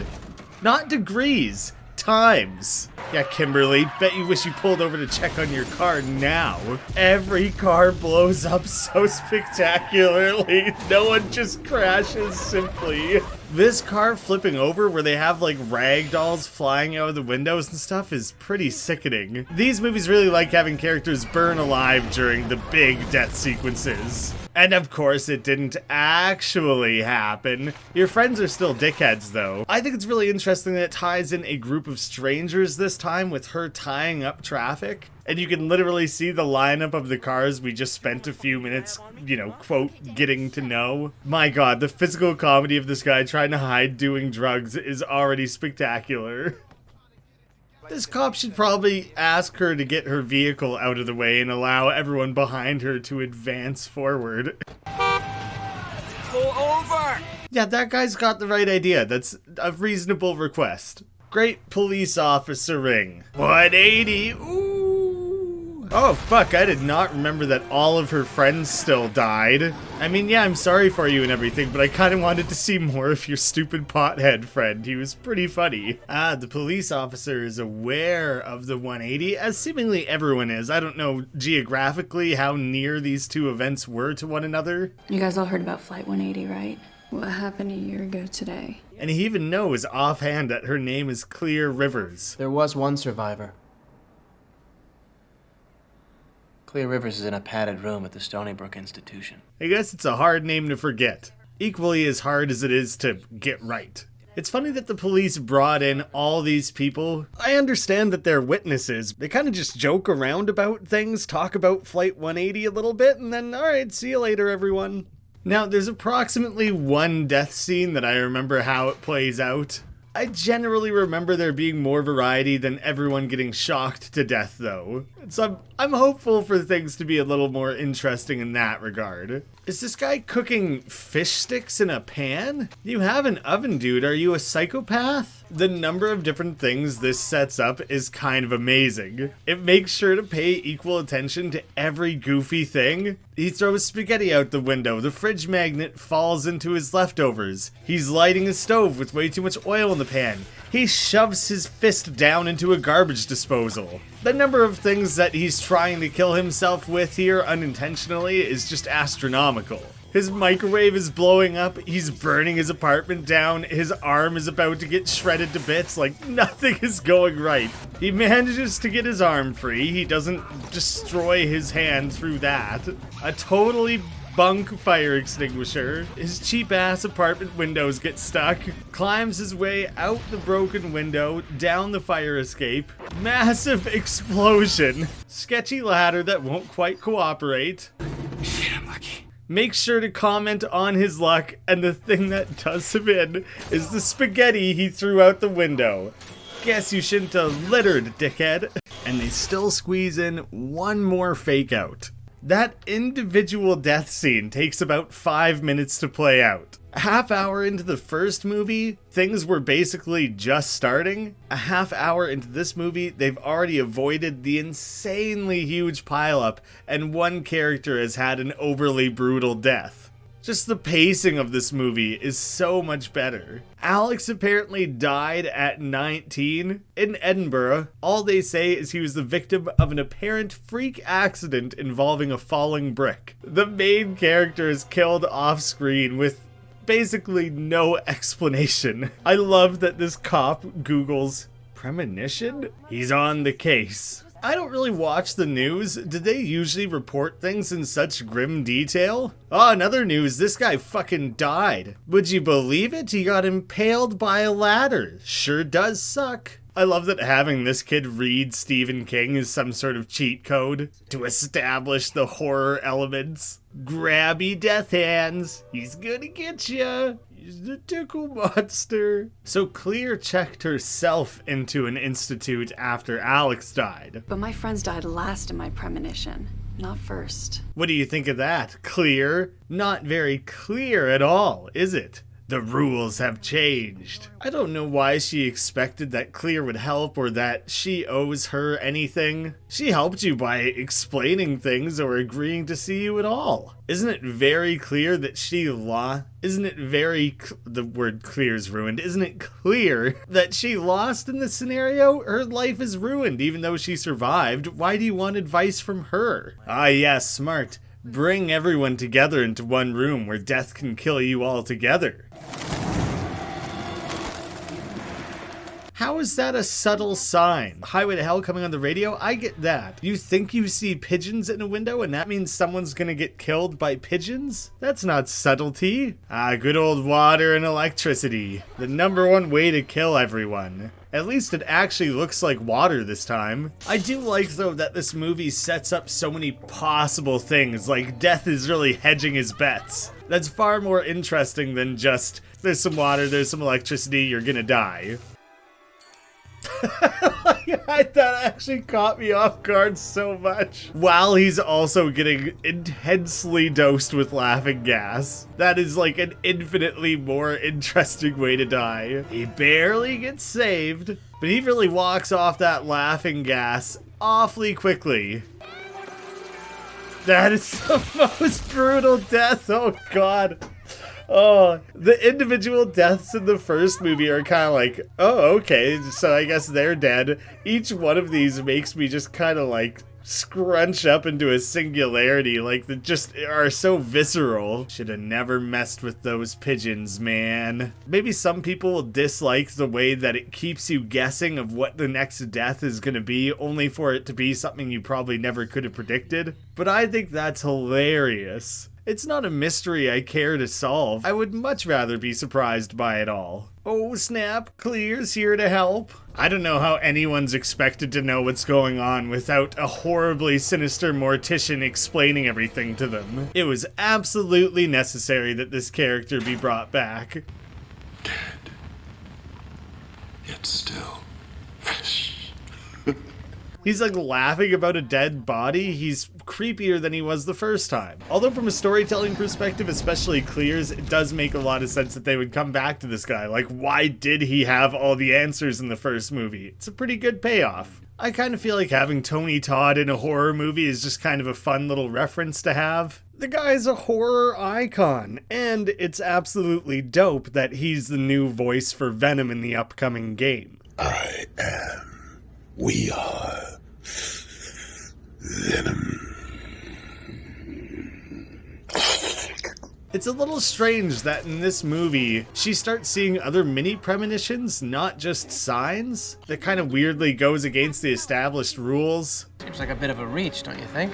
Not degrees, times. Yeah, Kimberly, bet you wish you pulled over to check on your car now. Every car blows up so spectacularly. No one just crashes simply. This car flipping over where they have like rag dolls flying out of the windows and stuff is pretty sickening. These movies really like having characters burn alive during the big death sequences. And of course, it didn't actually happen. Your friends are still dickheads, though. I think it's really interesting that it ties in a group of strangers this time with her tying up traffic. And you can literally see the lineup of the cars we just spent a few minutes, you know, quote, getting to know. My god, the physical comedy of this guy trying to hide doing drugs is already spectacular. This cop should probably ask her to get her vehicle out of the way and allow everyone behind her to advance forward. Pull over! Yeah, that guy's got the right idea. That's a reasonable request. Great police officering. 180, ooh! Oh fuck, I did not remember that all of her friends still died. I mean, yeah, I'm sorry for you and everything, but I kind of wanted to see more of your stupid pothead friend. He was pretty funny. The police officer is aware of the 180, as seemingly everyone is. I don't know geographically how near these two events were to one another. You guys all heard about Flight 180, right? What happened a year ago today? And he even knows offhand that her name is Clear Rivers. There was one survivor. Clear Rivers is in a padded room at the Stony Brook Institution. I guess it's a hard name to forget. Equally as hard as it is to get right. It's funny that the police brought in all these people. I understand that they're witnesses. They kind of just joke around about things, talk about Flight 180 a little bit, and then, alright, see you later, everyone. Now, there's approximately one death scene that I remember how it plays out. I generally remember there being more variety than everyone getting shocked to death, though. So I'm hopeful for things to be a little more interesting in that regard. Is this guy cooking fish sticks in a pan? You have an oven, dude. Are you a psychopath? The number of different things this sets up is kind of amazing. It makes sure to pay equal attention to every goofy thing. He throws spaghetti out the window. The fridge magnet falls into his leftovers. He's lighting a stove with way too much oil in the pan. He shoves his fist down into a garbage disposal. The number of things that he's trying to kill himself with here unintentionally is just astronomical. His microwave is blowing up, he's burning his apartment down, his arm is about to get shredded to bits, like nothing is going right. He manages to get his arm free, he doesn't destroy his hand through that. A totally bunk fire extinguisher. His cheap ass apartment windows get stuck. Climbs his way out the broken window, down the fire escape. Massive explosion. Sketchy ladder that won't quite cooperate. Shit, I'm lucky. Make sure to comment on his luck, and the thing that does him in is the spaghetti he threw out the window. Guess you shouldn't have littered, dickhead. And they still squeeze in one more fake out. That individual death scene takes about 5 minutes to play out. A half hour into the first movie, things were basically just starting. A half hour into this movie, they've already avoided the insanely huge pileup, and one character has had an overly brutal death. Just the pacing of this movie is so much better. Alex apparently died at 19 in Edinburgh. All they say is he was the victim of an apparent freak accident involving a falling brick. The main character is killed off screen with basically no explanation. I love that this cop Googles premonition. He's on the case. I don't really watch the news. Did they usually report things in such grim detail? Oh, another news. This guy fucking died. Would you believe it? He got impaled by a ladder. Sure does suck. I love that having this kid read Stephen King is some sort of cheat code to establish the horror elements. Grabby death hands. He's gonna get ya. He's the tickle monster. So Clear checked herself into an institute after Alex died. But my friends died last in my premonition, not first. What do you think of that? Clear? Not very clear at all, is it? The rules have changed. I don't know why she expected that Clear would help or that she owes her anything. She helped you by explaining things or agreeing to see you at all. Isn't it very clear that the word clear's ruined. Isn't it clear that she lost in this scenario? Her life is ruined even though she survived. Why do you want advice from her? Ah, yes, smart. Bring everyone together into one room where death can kill you all together. How is that a subtle sign? Highway to Hell coming on the radio? I get that. You think you see pigeons in a window and that means someone's gonna get killed by pigeons? That's not subtlety. Ah, good old water and electricity. The #1 way to kill everyone. At least it actually looks like water this time. I do like, though, that this movie sets up so many possible things, like Death is really hedging his bets. That's far more interesting than just, there's some water, there's some electricity, you're gonna die. That actually caught me off guard so much. While he's also getting intensely dosed with laughing gas. That is like an infinitely more interesting way to die. He barely gets saved, but he really walks off that laughing gas awfully quickly. That is the most brutal death, oh god. Oh, the individual deaths in the first movie are kind of like, oh, okay, so I guess they're dead. Each one of these makes me just kind of like scrunch up into a singularity, like they just are so visceral. Should have never messed with those pigeons, man. Maybe some people will dislike the way that it keeps you guessing of what the next death is gonna be, only for it to be something you probably never could have predicted. But I think that's hilarious. It's not a mystery I care to solve. I would much rather be surprised by it all. Oh snap, Clear's here to help. I don't know how anyone's expected to know what's going on without a horribly sinister mortician explaining everything to them. It was absolutely necessary that this character be brought back. Dead, yet still fresh. He's like laughing about a dead body. He's creepier than he was the first time. Although from a storytelling perspective, especially Clear's, it does make a lot of sense that they would come back to this guy. Like, why did he have all the answers in the first movie? It's a pretty good payoff. I kind of feel like having Tony Todd in a horror movie is just kind of a fun little reference to have. The guy's a horror icon, and it's absolutely dope that he's the new voice for Venom in the upcoming game. We are Venom. It's a little strange that in this movie, she starts seeing other mini premonitions, not just signs. That kind of weirdly goes against the established rules. Seems like a bit of a reach, don't you think?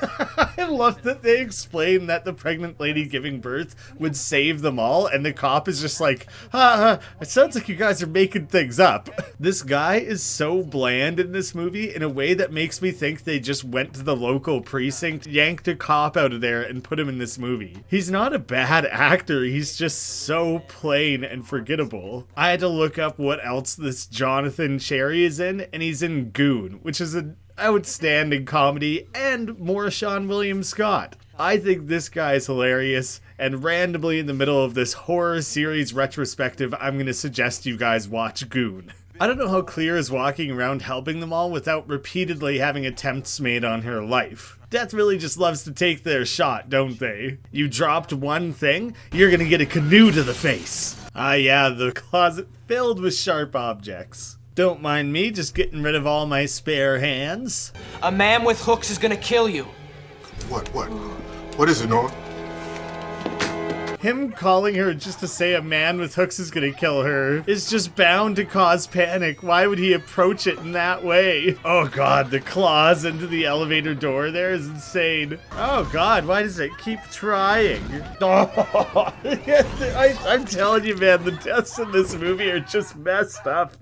I love that they explain that the pregnant lady giving birth would save them all, and the cop is just like, it sounds like you guys are making things up. This guy is so bland in this movie in a way that makes me think they just went to the local precinct, yanked a cop out of there, and put him in this movie. He's not a bad actor, he's just so plain and forgettable. I had to look up what else this Jonathan Cherry is in, and he's in Goon, which is an outstanding comedy and more Sean William Scott. I think this guy is hilarious, and randomly in the middle of this horror series retrospective, I'm going to suggest you guys watch Goon. I don't know how Clear is walking around helping them all without repeatedly having attempts made on her life. Death really just loves to take their shot, don't they? You dropped one thing, you're gonna get a canoe to the face. Ah yeah, the closet filled with sharp objects. Don't mind me just getting rid of all my spare hands. A man with hooks is gonna kill you. What? What is it, Norm? Him calling her just to say a man with hooks is gonna kill her is just bound to cause panic. Why would he approach it in that way? Oh god, the claws into the elevator door there is insane. Oh god, why does it keep trying? Oh, I'm telling you, man, the deaths in this movie are just messed up.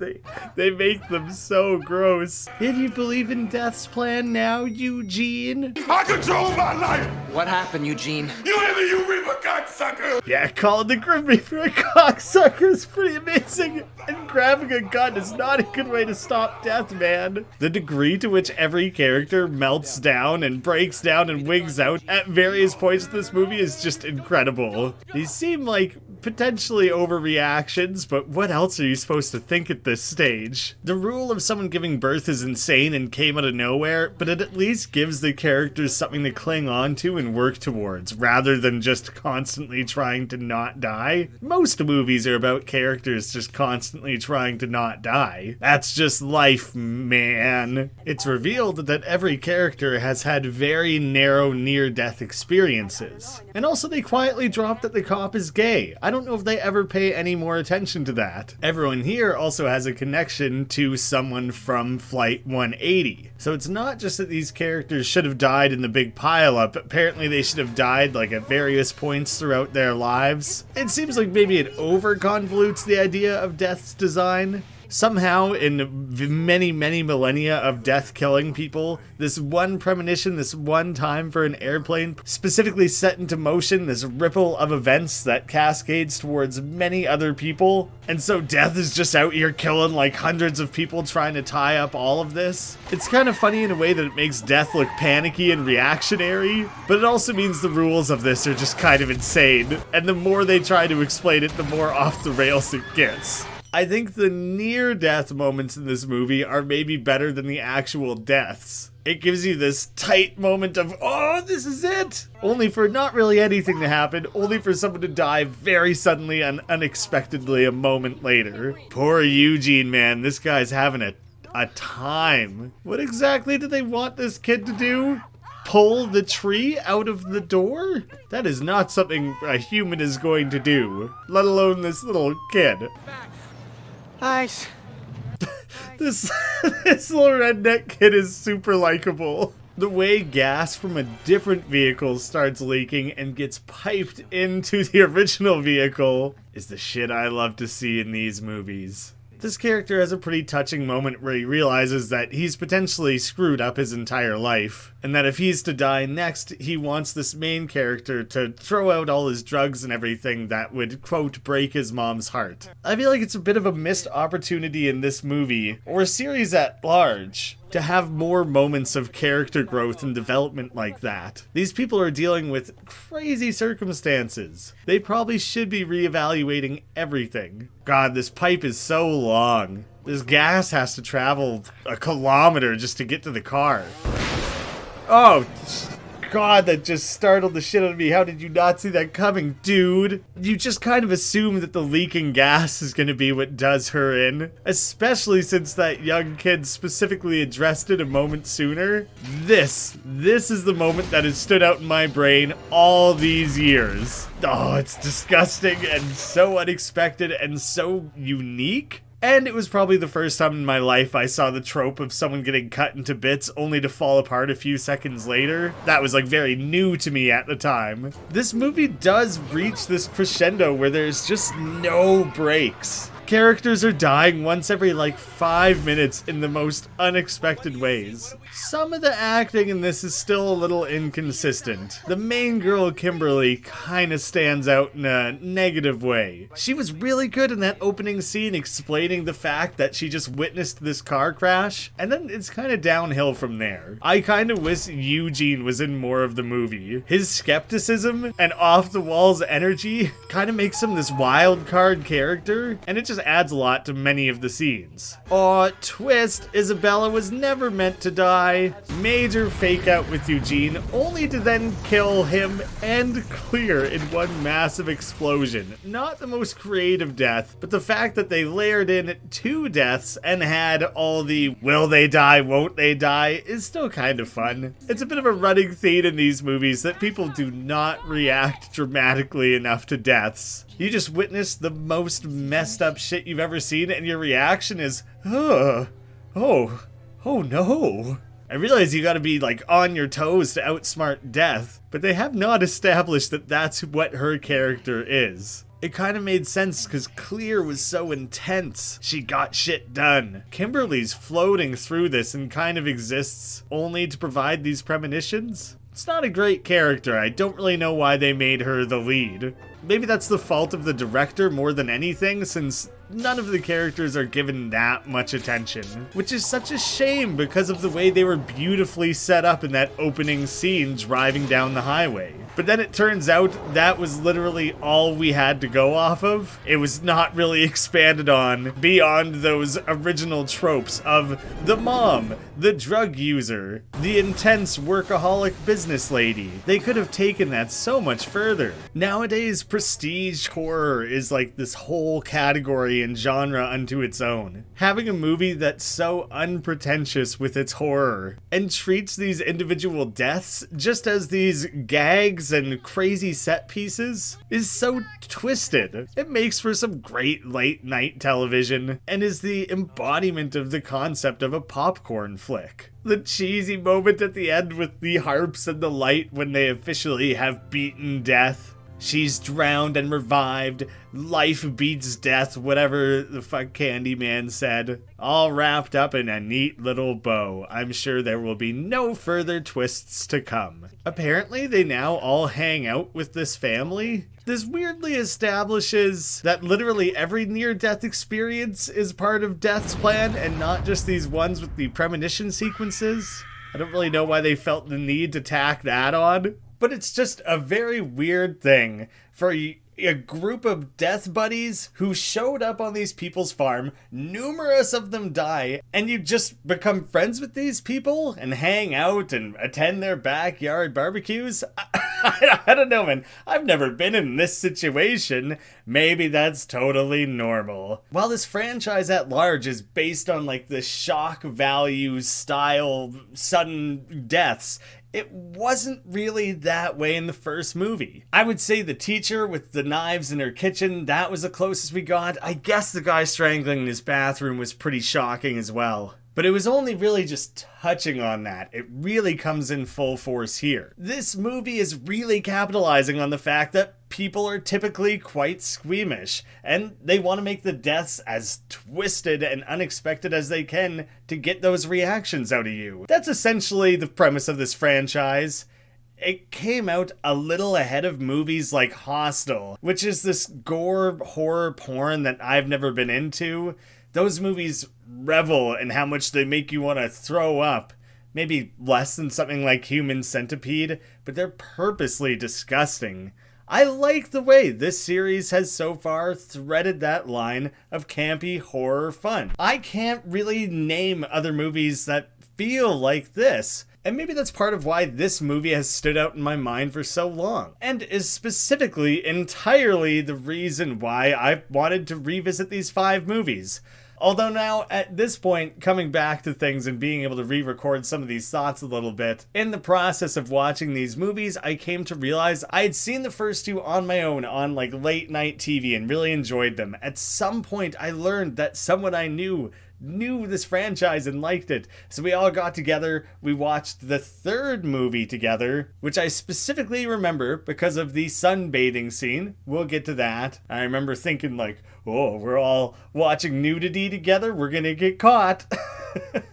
They make them so gross. If you believe in Death's plan now, Eugene? I control my life! What happened, Eugene? You hear me, you reaper cocksucker! Yeah, calling the Grim Reaper a cocksucker is pretty amazing. And grabbing a gun is not a good way to stop death, man. The degree to which every character melts down and breaks down and wigs out at various points in this movie is just incredible. These seem like potentially overreactions, but what else are you supposed to think at this stage? The rule of someone giving birth is insane and came out of nowhere, but it at least gives the characters something to cling on to and work towards, rather than just constantly trying to not die. Most movies are about characters just constantly trying to not die. That's just life, man. It's revealed that every character has had very narrow near-death experiences. And also they quietly drop that the cop is gay. I don't know if they ever pay any more attention to that. Everyone here also has a connection to someone from Flight 180. So it's not just that these characters should have died in the big pileup, apparently they should have died like at various points throughout their lives. It seems like maybe it over-convolutes the idea of Death's design. Somehow, in many millennia of death killing people, this one premonition, this one time for an airplane, specifically set into motion this ripple of events that cascades towards many other people. And so death is just out here killing like hundreds of people trying to tie up all of this. It's kind of funny in a way that it makes death look panicky and reactionary, but it also means the rules of this are just kind of insane. And the more they try to explain it, the more off the rails it gets. I think the near-death moments in this movie are maybe better than the actual deaths. It gives you this tight moment of, oh, this is it! Only for not really anything to happen, only for someone to die very suddenly and unexpectedly a moment later. Poor Eugene, man, this guy's having a time. What exactly do they want this kid to do? Pull the tree out of the door? That is not something a human is going to do, let alone this little kid. Nice. This little redneck kid is super likable. The way gas from a different vehicle starts leaking and gets piped into the original vehicle is the shit I love to see in these movies. This character has a pretty touching moment where he realizes that he's potentially screwed up his entire life, and that if he's to die next, he wants this main character to throw out all his drugs and everything that would, quote, break his mom's heart. I feel like it's a bit of a missed opportunity in this movie, or series at large, to have more moments of character growth and development like that. These people are dealing with crazy circumstances. They probably should be reevaluating everything. God, this pipe is so long. This gas has to travel a kilometer just to get to the car. Oh, God, that just startled the shit out of me. How did you not see that coming, dude? You just kind of assume that the leaking gas is going to be what does her in, especially since that young kid specifically addressed it a moment sooner. This is the moment that has stood out in my brain all these years. Oh, it's disgusting and so unexpected and so unique. And it was probably the first time in my life I saw the trope of someone getting cut into bits only to fall apart a few seconds later. That was like very new to me at the time. This movie does reach this crescendo where there's just no breaks. Characters are dying once every like 5 minutes in the most unexpected ways. Some of the acting in this is still a little inconsistent. The main girl, Kimberly, kinda stands out in a negative way. She was really good in that opening scene explaining the fact that she just witnessed this car crash, and then it's kinda downhill from there. I kinda wish Eugene was in more of the movie. His skepticism and off-the-walls energy kinda makes him this wild card character, and it just adds a lot to many of the scenes. Aw, twist, Isabella was never meant to die. Major fake out with Eugene, only to then kill him and Clear in one massive explosion. Not the most creative death, but the fact that they layered in 2 deaths and had all the will they die, won't they die is still kind of fun. It's a bit of a running theme in these movies that people do not react dramatically enough to deaths. You just witness the most messed up shit you've ever seen and your reaction is, oh no. I realize you gotta be like on your toes to outsmart death, but they have not established that that's what her character is. It kind of made sense because Clear was so intense. She got shit done. Kimberly's floating through this and kind of exists only to provide these premonitions. It's not a great character. I don't really know why they made her the lead. Maybe that's the fault of the director more than anything, since none of the characters are given that much attention. Which is such a shame because of the way they were beautifully set up in that opening scene driving down the highway. But then it turns out that was literally all we had to go off of. It was not really expanded on beyond those original tropes of the mom, the drug user, the intense workaholic business lady. They could have taken that so much further. Nowadays, prestige horror is like this whole category and genre unto its own. Having a movie that's so unpretentious with its horror and treats these individual deaths just as these gags and crazy set pieces is so twisted. It makes for some great late night television and is the embodiment of the concept of a popcorn flick. The cheesy moment at the end with the harps and the light when they officially have beaten death. She's drowned and revived. Life beats death, whatever the fuck Candyman said. All wrapped up in a neat little bow. I'm sure there will be no further twists to come. Apparently, they now all hang out with this family. This weirdly establishes that literally every near-death experience is part of Death's plan and not just these ones with the premonition sequences. I don't really know why they felt the need to tack that on. But it's just a very weird thing for a group of death buddies who showed up on these people's farm, numerous of them die, and you just become friends with these people and hang out and attend their backyard barbecues? I don't know, man. I've never been in this situation. Maybe that's totally normal. While this franchise at large is based on like the shock value style sudden deaths, it wasn't really that way in the first movie. I would say the teacher with the knives in her kitchen, that was the closest we got. I guess the guy strangling in his bathroom was pretty shocking as well. But it was only really just touching on that. It really comes in full force here. This movie is really capitalizing on the fact that people are typically quite squeamish, and they want to make the deaths as twisted and unexpected as they can to get those reactions out of you. That's essentially the premise of this franchise. It came out a little ahead of movies like Hostel, which is this gore horror porn that I've never been into. Those movies revel in how much they make you want to throw up. Maybe less than something like Human Centipede, but they're purposely disgusting. I like the way this series has so far threaded that line of campy horror fun. I can't really name other movies that feel like this. And maybe that's part of why this movie has stood out in my mind for so long, and is specifically entirely the reason why I've wanted to revisit these 5 movies. Although now, at this point, coming back to things and being able to re-record some of these thoughts a little bit, in the process of watching these movies, I came to realize I had seen the first two on my own on like late night TV and really enjoyed them. At some point, I learned that someone I knew this franchise and liked it. So we all got together, we watched the third movie together, which I specifically remember because of the sunbathing scene. We'll get to that. I remember thinking like, oh, we're all watching nudity together, we're gonna get caught.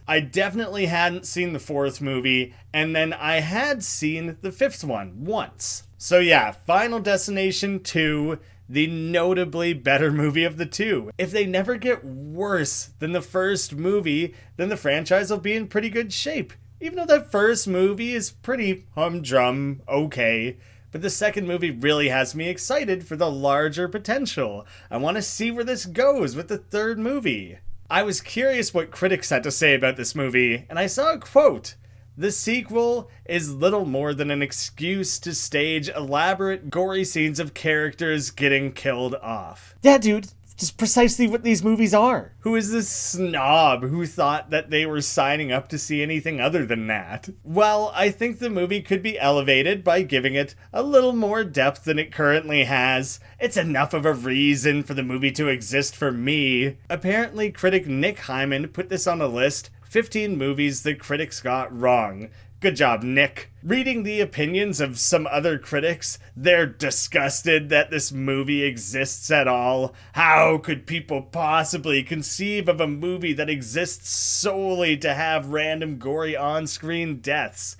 I definitely hadn't seen the fourth movie, and then I had seen the fifth one once. So yeah, Final Destination 2, the notably better movie of the two. If they never get worse than the first movie, then the franchise will be in pretty good shape. Even though that first movie is pretty humdrum, okay. But the second movie really has me excited for the larger potential. I want to see where this goes with the third movie. I was curious what critics had to say about this movie, and I saw a quote. The sequel is little more than an excuse to stage elaborate, gory scenes of characters getting killed off. Yeah, dude, just precisely what these movies are. Who is this snob who thought that they were signing up to see anything other than that? Well, I think the movie could be elevated by giving it a little more depth than it currently has. It's enough of a reason for the movie to exist for me. Apparently, critic Nick Hyman put this on a list, 15 movies the critics got wrong. Good job, Nick. Reading the opinions of some other critics, they're disgusted that this movie exists at all. How could people possibly conceive of a movie that exists solely to have random gory on-screen deaths?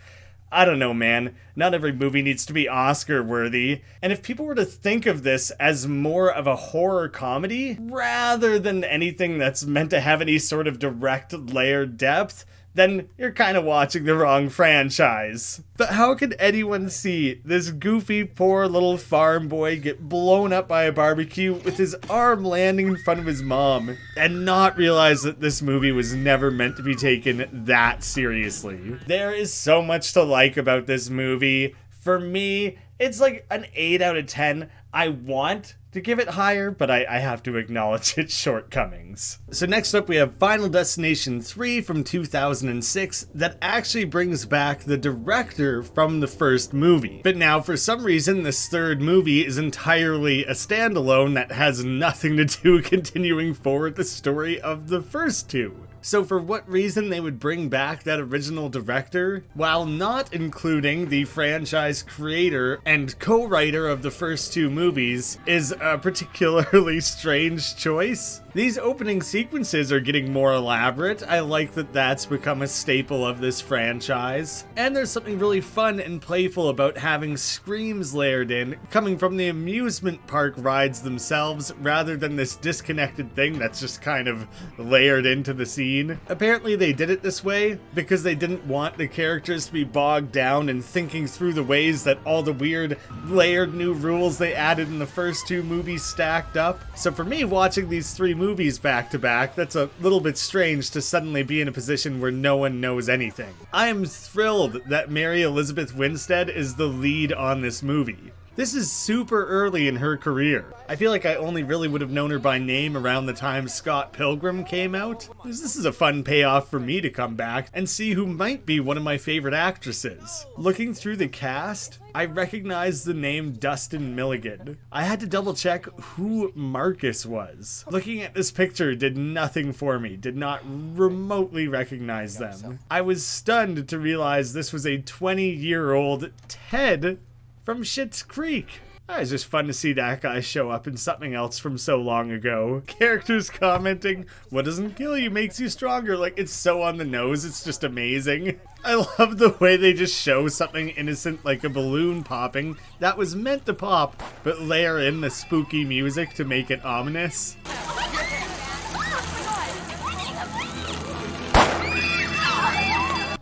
I don't know, man. Not every movie needs to be Oscar-worthy. And if people were to think of this as more of a horror comedy, rather than anything that's meant to have any sort of direct layered depth, then you're kind of watching the wrong franchise. But how could anyone see this goofy, poor little farm boy get blown up by a barbecue with his arm landing in front of his mom and not realize that this movie was never meant to be taken that seriously? There is so much to like about this movie. For me, it's like an 8 out of 10. I want to give it higher, but I have to acknowledge its shortcomings. So next up we have Final Destination 3 from 2006 that actually brings back the director from the first movie. But now for some reason this third movie is entirely a standalone that has nothing to do with continuing forward the story of the first two. So for what reason they would bring back that original director, while not including the franchise creator and co-writer of the first two movies, is a particularly strange choice. These opening sequences are getting more elaborate. I like that that's become a staple of this franchise. And there's something really fun and playful about having screams layered in, coming from the amusement park rides themselves, rather than this disconnected thing that's just kind of layered into the scene. Apparently they did it this way because they didn't want the characters to be bogged down in thinking through the ways that all the weird layered new rules they added in the first two movies stacked up. So for me, watching these three movies back to back, that's a little bit strange to suddenly be in a position where no one knows anything. I am thrilled that Mary Elizabeth Winstead is the lead on this movie. This is super early in her career. I feel like I only really would have known her by name around the time Scott Pilgrim came out. This is a fun payoff for me to come back and see who might be one of my favorite actresses. Looking through the cast, I recognized the name Dustin Milligan. I had to double check who Marcus was. Looking at this picture did nothing for me, did not remotely recognize them. I was stunned to realize this was a 20-year-old Ted from Schitt's Creek. It's just fun to see that guy show up in something else from so long ago. Characters commenting, "What doesn't kill you makes you stronger." Like, it's so on the nose, it's just amazing. I love the way they just show something innocent like a balloon popping that was meant to pop, but layer in the spooky music to make it ominous.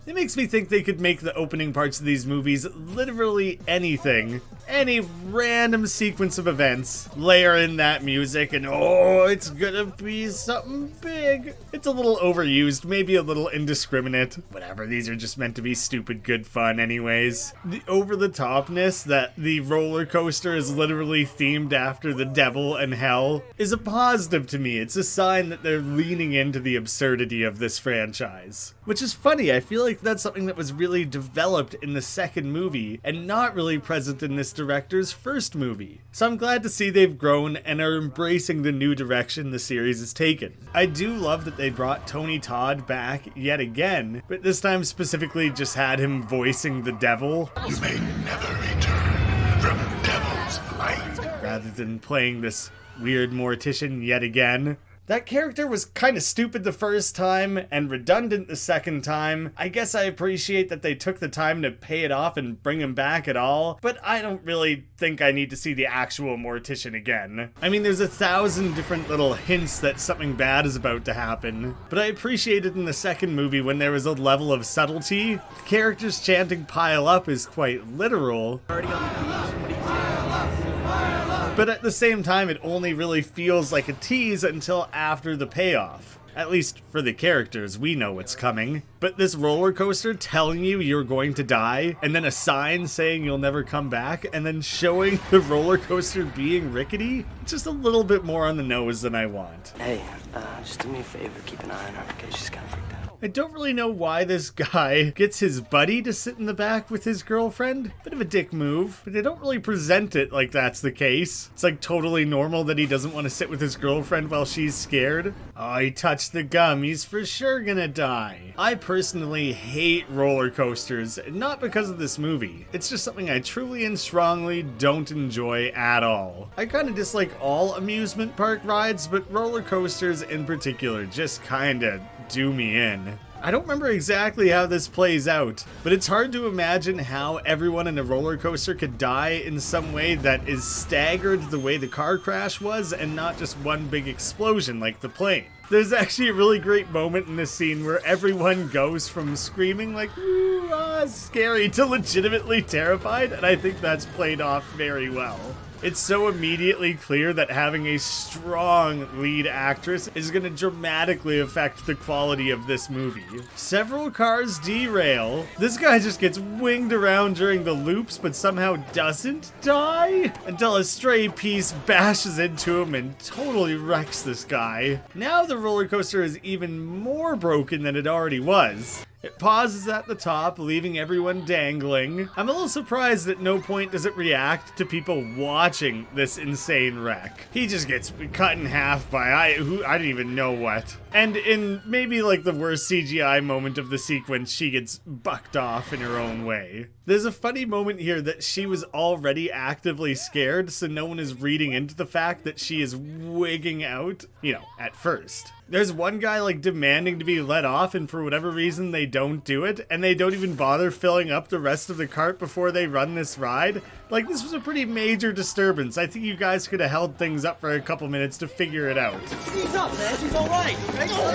It makes me think they could make the opening parts of these movies literally anything. Any random sequence of events, layer in that music, and oh, it's gonna be something big. It's a little overused, maybe a little indiscriminate. Whatever, these are just meant to be stupid good fun anyways. The over-the-topness that the roller coaster is literally themed after the devil and hell is a positive to me. It's a sign that they're leaning into the absurdity of this franchise. Which is funny, I feel like that's something that was really developed in the second movie and not really present in this director's first movie. So I'm glad to see they've grown and are embracing the new direction the series has taken. I do love that they brought Tony Todd back yet again, but this time specifically just had him voicing the devil. You may never return from devil's light. Rather than playing this weird mortician yet again. That character was kind of stupid the first time and redundant the second time. I guess I appreciate that they took the time to pay it off and bring him back at all, but I don't really think I need to see the actual mortician again. I mean, there's 1,000 different little hints that something bad is about to happen, but I appreciated in the second movie when there was a level of subtlety. The characters chanting "pile up" is quite literal. But at the same time, it only really feels like a tease until after the payoff. At least for the characters, we know what's coming. But this roller coaster telling you you're going to die, and then a sign saying you'll never come back, and then showing the roller coaster being rickety, just a little bit more on the nose than I want. Hey, just do me a favor, keep an eye on her, okay? She's kind of freaked out. I don't really know why this guy gets his buddy to sit in the back with his girlfriend. Bit of a dick move, but they don't really present it like that's the case. It's like totally normal that he doesn't want to sit with his girlfriend while she's scared. Oh, he touched the gum. He's for sure gonna die. I personally hate roller coasters, not because of this movie. It's just something I truly and strongly don't enjoy at all. I kind of dislike all amusement park rides, but roller coasters in particular just kinda do me in. I don't remember exactly how this plays out, but it's hard to imagine how everyone in a roller coaster could die in some way that is staggered the way the car crash was and not just one big explosion like the plane. There's actually a really great moment in this scene where everyone goes from screaming like, ooh, ah, scary to legitimately terrified, and I think that's played off very well. It's so immediately clear that having a strong lead actress is going to dramatically affect the quality of this movie. Several cars derail. This guy just gets winged around during the loops but somehow doesn't die until a stray piece bashes into him and totally wrecks this guy. Now the roller coaster is even more broken than it already was. It pauses at the top, leaving everyone dangling. I'm a little surprised at no point does it react to people watching this insane wreck. He just gets cut in half by I didn't even know what. And in maybe like the worst CGI moment of the sequence, she gets bucked off in her own way. There's a funny moment here that she was already actively scared, so no one is reading into the fact that she is wigging out, you know, at first. There's one guy like demanding to be let off, and for whatever reason they don't do it, and they don't even bother filling up the rest of the cart before they run this ride. Like, this was a pretty major disturbance. I think you guys could have held things up for a couple minutes to figure it out. She's up, man. She's all right.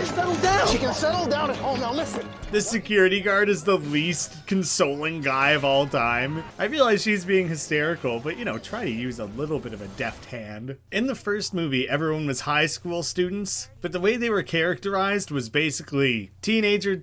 Settle down. She can settle down at home. Now listen. The security guard is the least consoling guy of all time. I realize she's being hysterical, but you know, try to use a little bit of a deft hand. In the first movie, everyone was high school students, but the way they were characterized was basically teenager,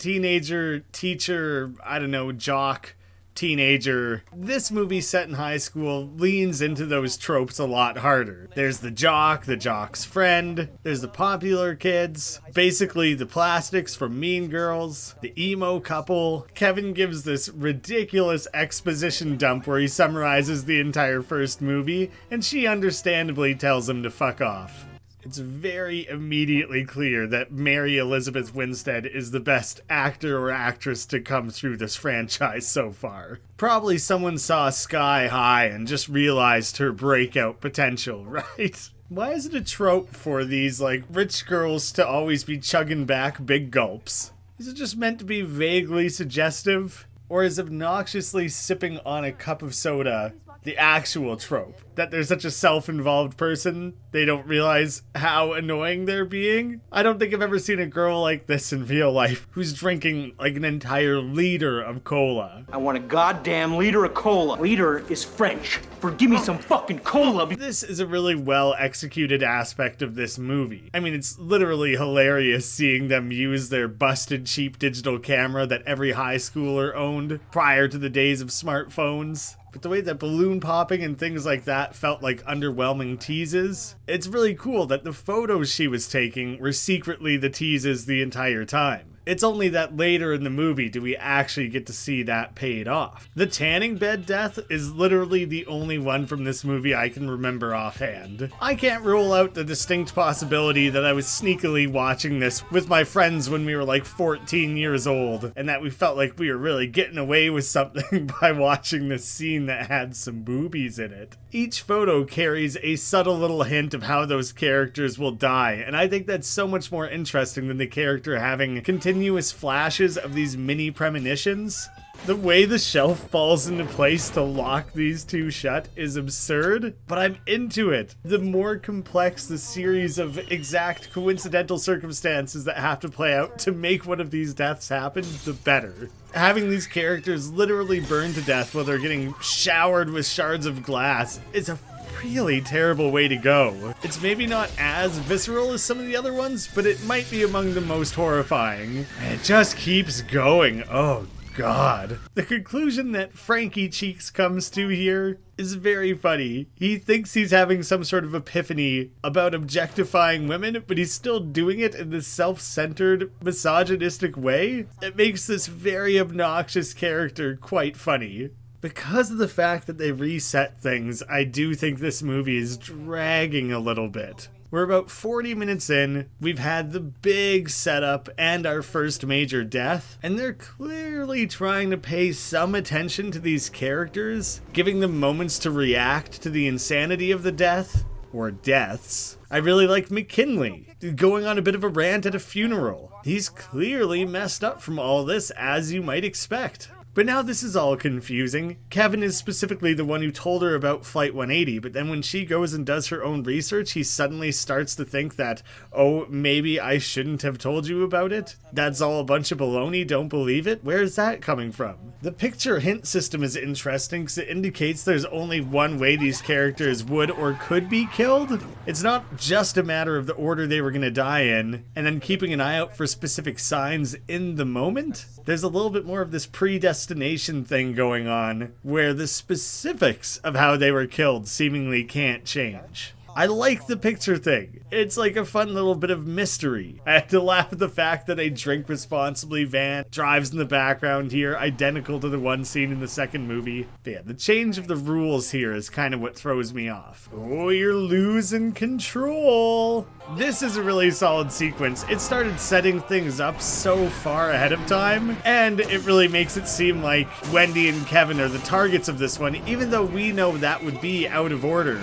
teacher, I don't know, jock, teenager. This movie set in high school leans into those tropes a lot harder. There's the jock, the jock's friend, there's the popular kids, basically the plastics from Mean Girls, the emo couple. Kevin gives this ridiculous exposition dump where he summarizes the entire first movie, and she understandably tells him to fuck off. It's very immediately clear that Mary Elizabeth Winstead is the best actor or actress to come through this franchise so far. Probably someone saw Sky High and just realized her breakout potential, right? Why is it a trope for these, like, rich girls to always be chugging back big gulps? Is it just meant to be vaguely suggestive? Or is obnoxiously sipping on a cup of soda the actual trope. That there's such a self-involved person, they don't realize how annoying they're being. I don't think I've ever seen a girl like this in real life who's drinking like an entire liter of cola. I want a goddamn liter of cola. Liter is French for give me some fucking cola. This is a really well executed aspect of this movie. I mean, it's literally hilarious seeing them use their busted cheap digital camera that every high schooler owned prior to the days of smartphones. But the way that balloon popping and things like that felt like underwhelming teases, it's really cool that the photos she was taking were secretly the teases the entire time. It's only that later in the movie do we actually get to see that paid off. The tanning bed death is literally the only one from this movie I can remember offhand. I can't rule out the distinct possibility that I was sneakily watching this with my friends when we were like 14 years old, and that we felt like we were really getting away with something by watching this scene that had some boobies in it. Each photo carries a subtle little hint of how those characters will die, and I think that's so much more interesting than the character having continuous flashes of these mini premonitions. The way the shelf falls into place to lock these two shut is absurd, but I'm into it. The more complex the series of exact coincidental circumstances that have to play out to make one of these deaths happen, the better. Having these characters literally burn to death while they're getting showered with shards of glass is a really terrible way to go. It's maybe not as visceral as some of the other ones, but it might be among the most horrifying. And it just keeps going. Oh God. The conclusion that Frankie Cheeks comes to here is very funny. He thinks he's having some sort of epiphany about objectifying women, but he's still doing it in this self-centered, misogynistic way. It makes this very obnoxious character quite funny. Because of the fact that they reset things, I do think this movie is dragging a little bit. We're about 40 minutes in, we've had the big setup and our first major death, and they're clearly trying to pay some attention to these characters, giving them moments to react to the insanity of the death, or deaths. I really like McKinley, going on a bit of a rant at a funeral. He's clearly messed up from all this, as you might expect. But now this is all confusing. Kevin is specifically the one who told her about Flight 180, but then when she goes and does her own research, he suddenly starts to think that, oh, maybe I shouldn't have told you about it? That's all a bunch of baloney, don't believe it? Where's that coming from? The picture hint system is interesting because it indicates there's only one way these characters would or could be killed. It's not just a matter of the order they were going to die in, and then keeping an eye out for specific signs in the moment. There's a little bit more of this predestination thing going on, where the specifics of how they were killed seemingly can't change. I like the picture thing. It's like a fun little bit of mystery. I had to laugh at the fact that a drink responsibly van drives in the background here, identical to the one seen in the second movie. But yeah, the change of the rules here is kind of what throws me off. Oh, you're losing control. This is a really solid sequence. It started setting things up so far ahead of time, and it really makes it seem like Wendy and Kevin are the targets of this one, even though we know that would be out of order.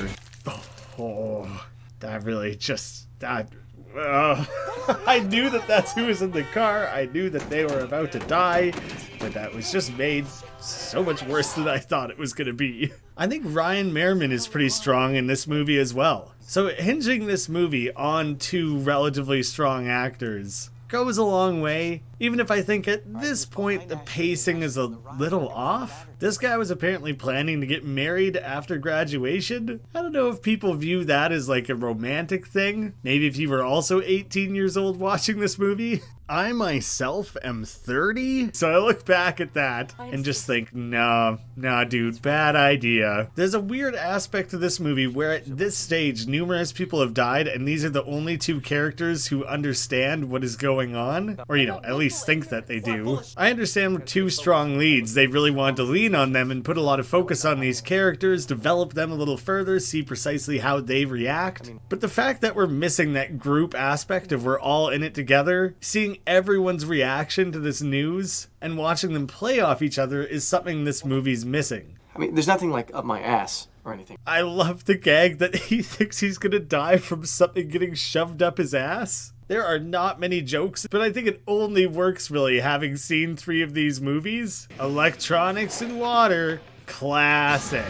Oh, that really just... I knew that that's who was in the car. I knew that they were about to die, but that was just made so much worse than I thought it was going to be. I think Ryan Merriman is pretty strong in this movie as well. So hinging this movie on two relatively strong actors goes a long way, even if I think at this point the pacing is a little off. This guy was apparently planning to get married after graduation. I don't know if people view that as like a romantic thing. Maybe if you were also 18 years old watching this movie. I myself am 30, so I look back at that and just think, nah dude, bad idea. There's a weird aspect to this movie where at this stage numerous people have died and these are the only two characters who understand what is going on, or at least think that they do. I understand with two strong leads, they really wanted to lean on them and put a lot of focus on these characters, develop them a little further, see precisely how they react. But the fact that we're missing that group aspect of we're all in it together, seeing everyone's reaction to this news and watching them play off each other is something this movie's missing. I mean, there's nothing like up my ass or anything. I love the gag that he thinks he's gonna die from something getting shoved up his ass. There are not many jokes, but I think it only works really having seen 3 of these movies. Electronics and water, classic.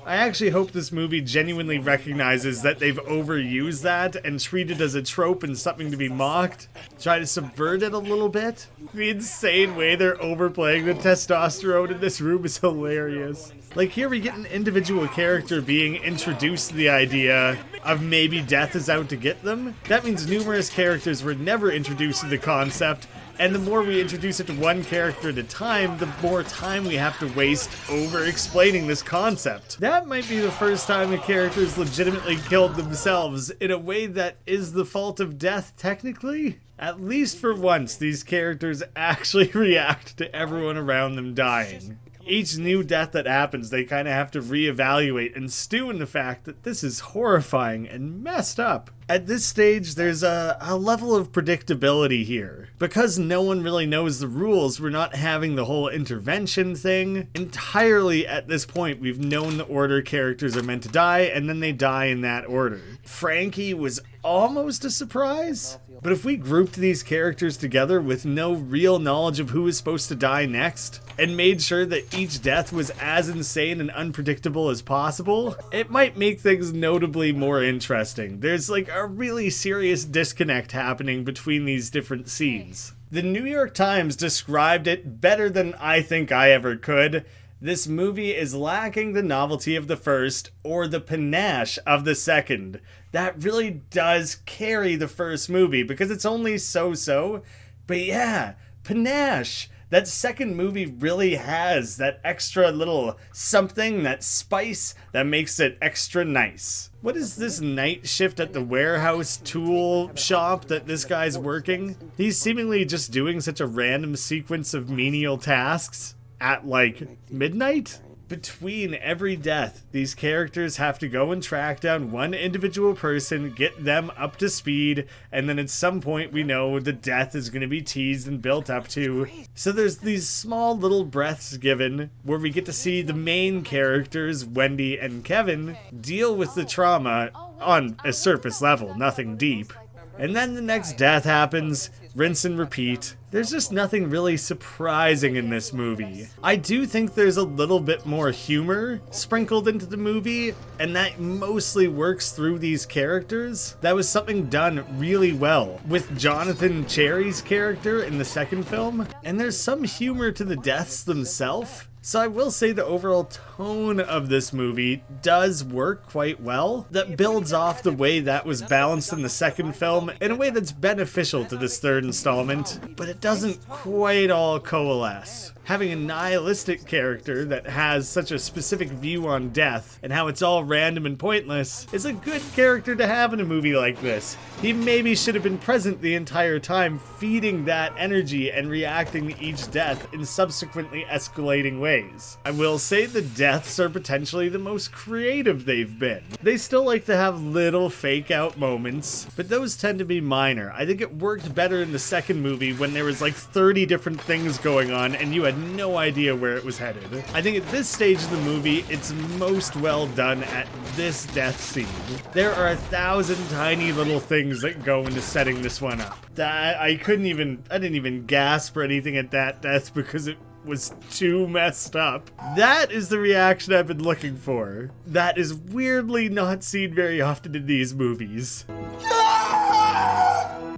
I actually hope this movie genuinely recognizes that they've overused that and treat it as a trope and something to be mocked. Try to subvert it a little bit. The insane way they're overplaying the testosterone in this room is hilarious. Like, here we get an individual character being introduced to the idea of maybe death is out to get them. That means numerous characters were never introduced to the concept, and the more we introduce it to one character at a time, the more time we have to waste over explaining this concept. That might be the first time a character's legitimately killed themselves in a way that is the fault of death, technically. At least for once, these characters actually react to everyone around them dying. Each new death that happens, they kind of have to reevaluate and stew in the fact that this is horrifying and messed up. At this stage, there's a level of predictability here. Because no one really knows the rules, we're not having the whole intervention thing. Entirely at this point, we've known the order characters are meant to die, and then they die in that order. Frankie was almost a surprise. But if we grouped these characters together with no real knowledge of who is supposed to die next, and made sure that each death was as insane and unpredictable as possible, it might make things notably more interesting. There's like a really serious disconnect happening between these different scenes. The New York Times described it better than I think I ever could. This movie is lacking the novelty of the first or the panache of the second. That really does carry the first movie because it's only so-so. But yeah, panache. That second movie really has that extra little something, that spice that makes it extra nice. What is this night shift at the warehouse tool shop that this guy's working? He's seemingly just doing such a random sequence of menial tasks at like midnight? Between every death, these characters have to go and track down one individual person, get them up to speed, and then at some point we know the death is going to be teased and built up to. So there's these small little breaths given where we get to see the main characters, Wendy and Kevin, deal with the trauma on a surface level, nothing deep. And then the next death happens, rinse and repeat. There's just nothing really surprising in this movie. I do think there's a little bit more humor sprinkled into the movie, and that mostly works through these characters. That was something done really well with Jonathan Cherry's character in the second film, and there's some humor to the deaths themselves. So I will say the overall tone of this movie does work quite well. That builds off the way that was balanced in the second film in a way that's beneficial to this third installment, but it doesn't quite all coalesce. Having a nihilistic character that has such a specific view on death and how it's all random and pointless is a good character to have in a movie like this. He maybe should have been present the entire time, feeding that energy and reacting to each death in subsequently escalating ways. I will say the deaths are potentially the most creative they've been. They still like to have little fake out moments, but those tend to be minor. I think it worked better in the second movie when there was like 30 different things going on and you had no idea where it was headed. I think at this stage of the movie, it's most well done at this death scene. There are 1,000 tiny little things that go into setting this one up. I didn't even gasp or anything at that death because it was too messed up. That is the reaction I've been looking for. That is weirdly not seen very often in these movies.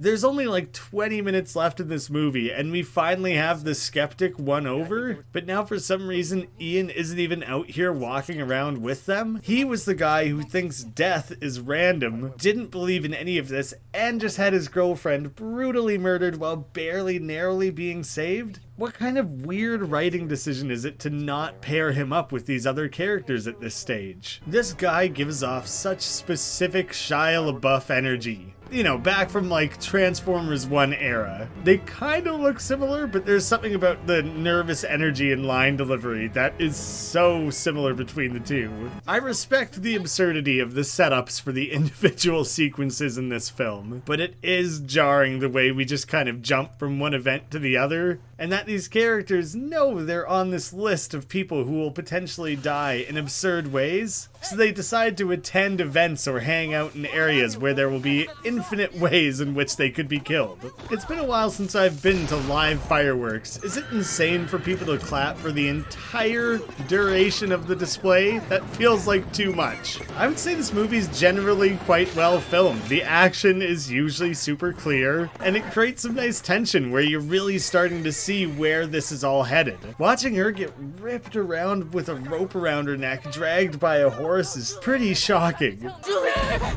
There's only like 20 minutes left in this movie, and we finally have the skeptic won over, but now for some reason, Ian isn't even out here walking around with them. He was the guy who thinks death is random, didn't believe in any of this, and just had his girlfriend brutally murdered while barely narrowly being saved. What kind of weird writing decision is it to not pair him up with these other characters at this stage? This guy gives off such specific Shia LaBeouf energy. You know, back from like Transformers 1 era. They kind of look similar, but there's something about the nervous energy and line delivery that is so similar between the two. I respect the absurdity of the setups for the individual sequences in this film, but it is jarring the way we just kind of jump from one event to the other, and that these characters know they're on this list of people who will potentially die in absurd ways, so they decide to attend events or hang out in areas where there will be infinite ways in which they could be killed. It's been a while since I've been to live fireworks. Is it insane for people to clap for the entire duration of the display? That feels like too much. I would say this movie's generally quite well filmed. The action is usually super clear, and it creates some nice tension where you're really starting to see where this is all headed. Watching her get ripped around with a rope around her neck, dragged by a horse, is pretty shocking. Julie,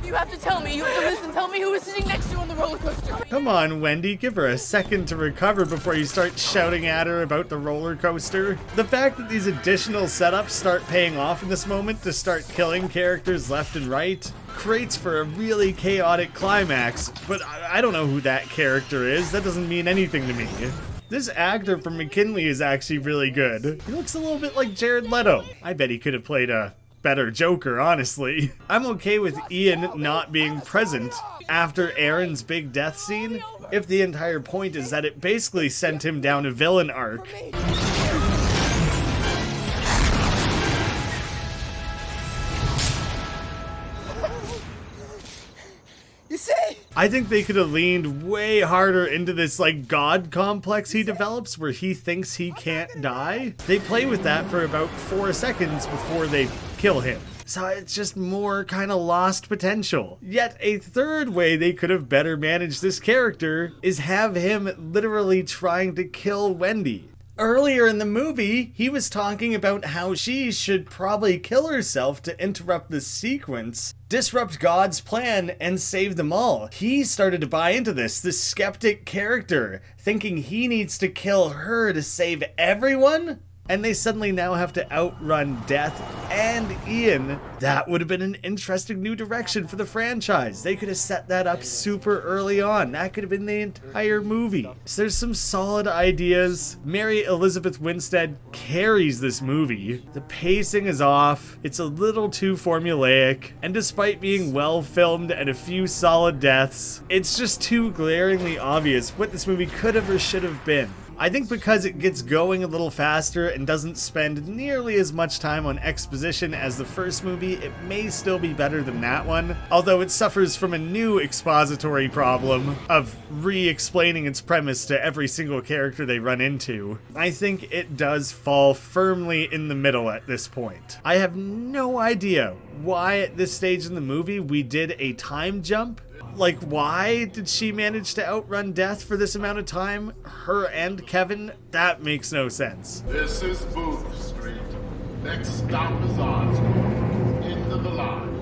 you have to tell me. You have to listen. Tell me who was sitting next to you on the roller coaster. Come on, Wendy, give her a second to recover before you start shouting at her about the roller coaster. The fact that these additional setups start paying off in this moment to start killing characters left and right creates for a really chaotic climax, but I don't know who that character is. That doesn't mean anything to me. This actor from McKinley is actually really good. He looks a little bit like Jared Leto. I bet he could have played a better Joker, honestly. I'm okay with Ian not being present after Aaron's big death scene, if the entire point is that it basically sent him down a villain arc. I think they could have leaned way harder into this like god complex he develops where he thinks he can't die. They play with that for about 4 seconds before they kill him. So it's just more kind of lost potential. Yet a third way they could have better managed this character is have him literally trying to kill Wendy. Earlier in the movie, he was talking about how she should probably kill herself to interrupt the sequence, disrupt God's plan, and save them all. He started to buy into this skeptic character, thinking he needs to kill her to save everyone? And they suddenly now have to outrun Death and Ian. That would have been an interesting new direction for the franchise. They could have set that up super early on. That could have been the entire movie. So there's some solid ideas. Mary Elizabeth Winstead carries this movie. The pacing is off. It's a little too formulaic. And despite being well filmed and a few solid deaths, it's just too glaringly obvious what this movie could have or should have been. I think because it gets going a little faster and doesn't spend nearly as much time on exposition as the first movie, it may still be better than that one, although it suffers from a new expository problem of re-explaining its premise to every single character they run into. I think it does fall firmly in the middle at this point. I have no idea why at this stage in the movie we did a time jump. Like, why did she manage to outrun Death for this amount of time? Her and Kevin? That makes no sense. This is Booth Street. Next stop is Osborne. Into the line.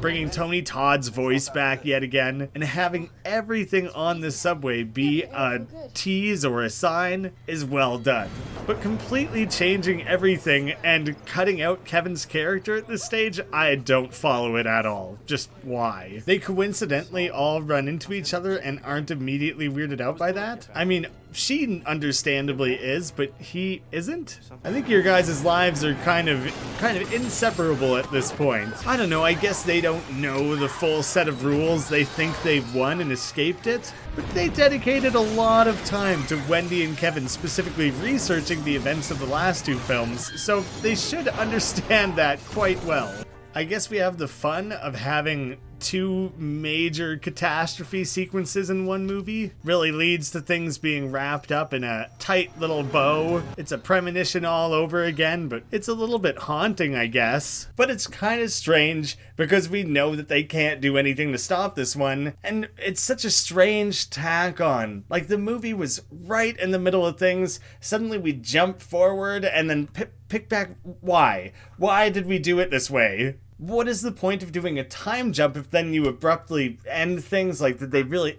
Bringing Tony Todd's voice back yet again, and having everything on the subway be a tease or a sign is well done. But completely changing everything and cutting out Kevin's character at this stage, I don't follow it at all. Just why? They coincidentally all run into each other and aren't immediately weirded out by that? I mean, she understandably is, but he isn't? I think your guys' lives are kind of inseparable at this point. I don't know, I guess they don't know the full set of rules. They think they've won and escaped it. But they dedicated a lot of time to Wendy and Kevin specifically researching the events of the last two films, so they should understand that quite well. I guess we have the fun of having two major catastrophe sequences in one movie. Really leads to things being wrapped up in a tight little bow. It's a premonition all over again, but it's a little bit haunting, I guess. But it's kind of strange because we know that they can't do anything to stop this one, and it's such a strange tack on. Like, the movie was right in the middle of things, suddenly we jump forward and then pick back. Why? Why did we do it this way? What is the point of doing a time jump if then you abruptly end things like that? They really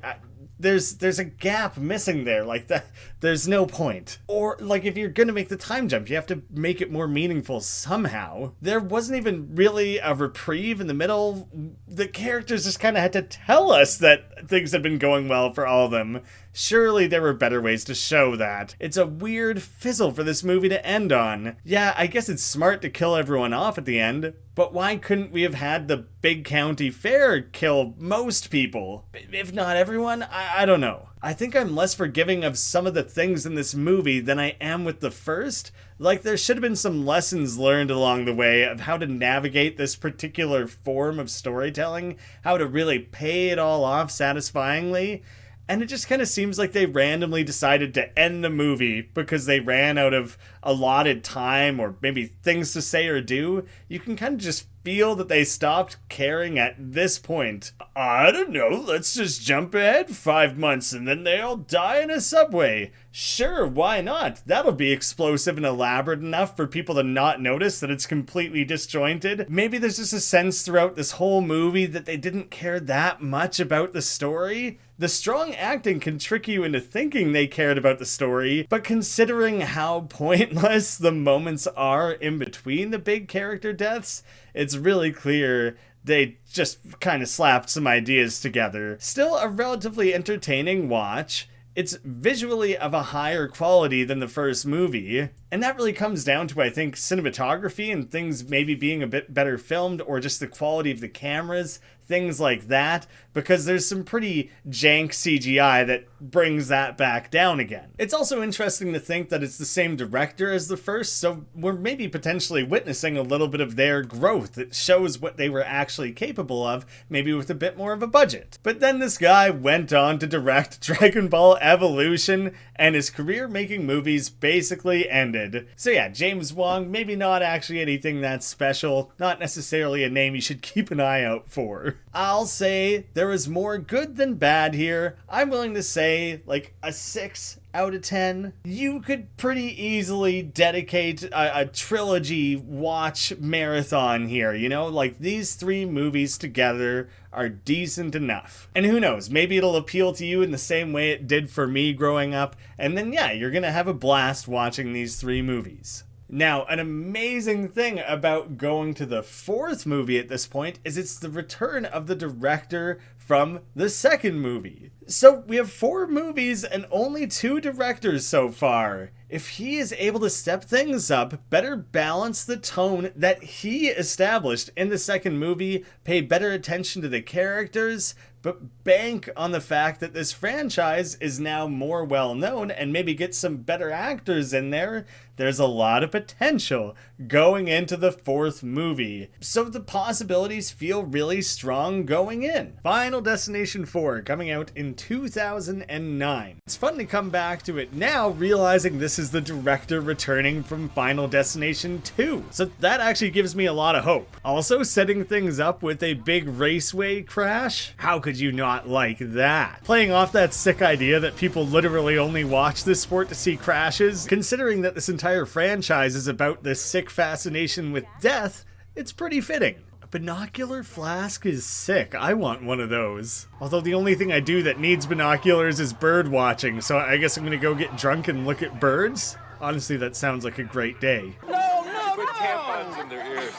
there's a gap missing there, like that. There's no point. Or like, if you're gonna make the time jump, you have to make it more meaningful somehow. There wasn't even really a reprieve in the middle. The characters just kind of had to tell us that things had been going well for all of them. Surely there were better ways to show that. It's a weird fizzle for this movie to end on. Yeah, I guess it's smart to kill everyone off at the end, but why couldn't we have had the big county fair kill most people? If not everyone, I don't know. I think I'm less forgiving of some of the things in this movie than I am with the first. Like, there should have been some lessons learned along the way of how to navigate this particular form of storytelling, how to really pay it all off satisfyingly. And it just kind of seems like they randomly decided to end the movie because they ran out of allotted time or maybe things to say or do. You can kind of just feel that they stopped caring at this point. I don't know, let's just jump ahead 5 months and then they all die in a subway. Sure, why not? That'll be explosive and elaborate enough for people to not notice that it's completely disjointed. Maybe there's just a sense throughout this whole movie that they didn't care that much about the story. The strong acting can trick you into thinking they cared about the story, but considering how pointless the moments are in between the big character deaths, it's really clear they just kind of slapped some ideas together. Still a relatively entertaining watch. It's visually of a higher quality than the first movie, and that really comes down to, I think, cinematography and things maybe being a bit better filmed, or just the quality of the cameras, things like that, because there's some pretty jank CGI that brings that back down again. It's also interesting to think that it's the same director as the first, so we're maybe potentially witnessing a little bit of their growth. It shows what they were actually capable of, maybe with a bit more of a budget. But then this guy went on to direct Dragon Ball Evolution, and his career making movies basically ended. So yeah, James Wong, maybe not actually anything that special, not necessarily a name you should keep an eye out for. I'll say there is more good than bad here. I'm willing to say like a 6 out of 10. You could pretty easily dedicate a trilogy watch marathon here, you know? Like, these 3 movies together are decent enough. And who knows, maybe it'll appeal to you in the same way it did for me growing up, and then yeah, you're gonna have a blast watching these 3 movies. Now, an amazing thing about going to the 4th movie at this point is it's the return of the director from the second movie. So we have 4 movies and only 2 directors so far. If he is able to step things up, better balance the tone that he established in the second movie, pay better attention to the characters, but bank on the fact that this franchise is now more well known and maybe get some better actors in there, there's a lot of potential going into the 4th movie. So the possibilities feel really strong going in. Final Destination 4 coming out in 2009. It's fun to come back to it now, realizing this is the director returning from Final Destination 2. So that actually gives me a lot of hope. Also, setting things up with a big raceway crash. How could you not like that? Playing off that sick idea that people literally only watch this sport to see crashes, considering that this entire franchise is about this sick fascination with death, it's pretty fitting. A binocular flask is sick. I want one of those. Although the only thing I do that needs binoculars is bird watching, so I guess I'm gonna go get drunk and look at birds? Honestly, that sounds like a great day. Put tampons in their ears.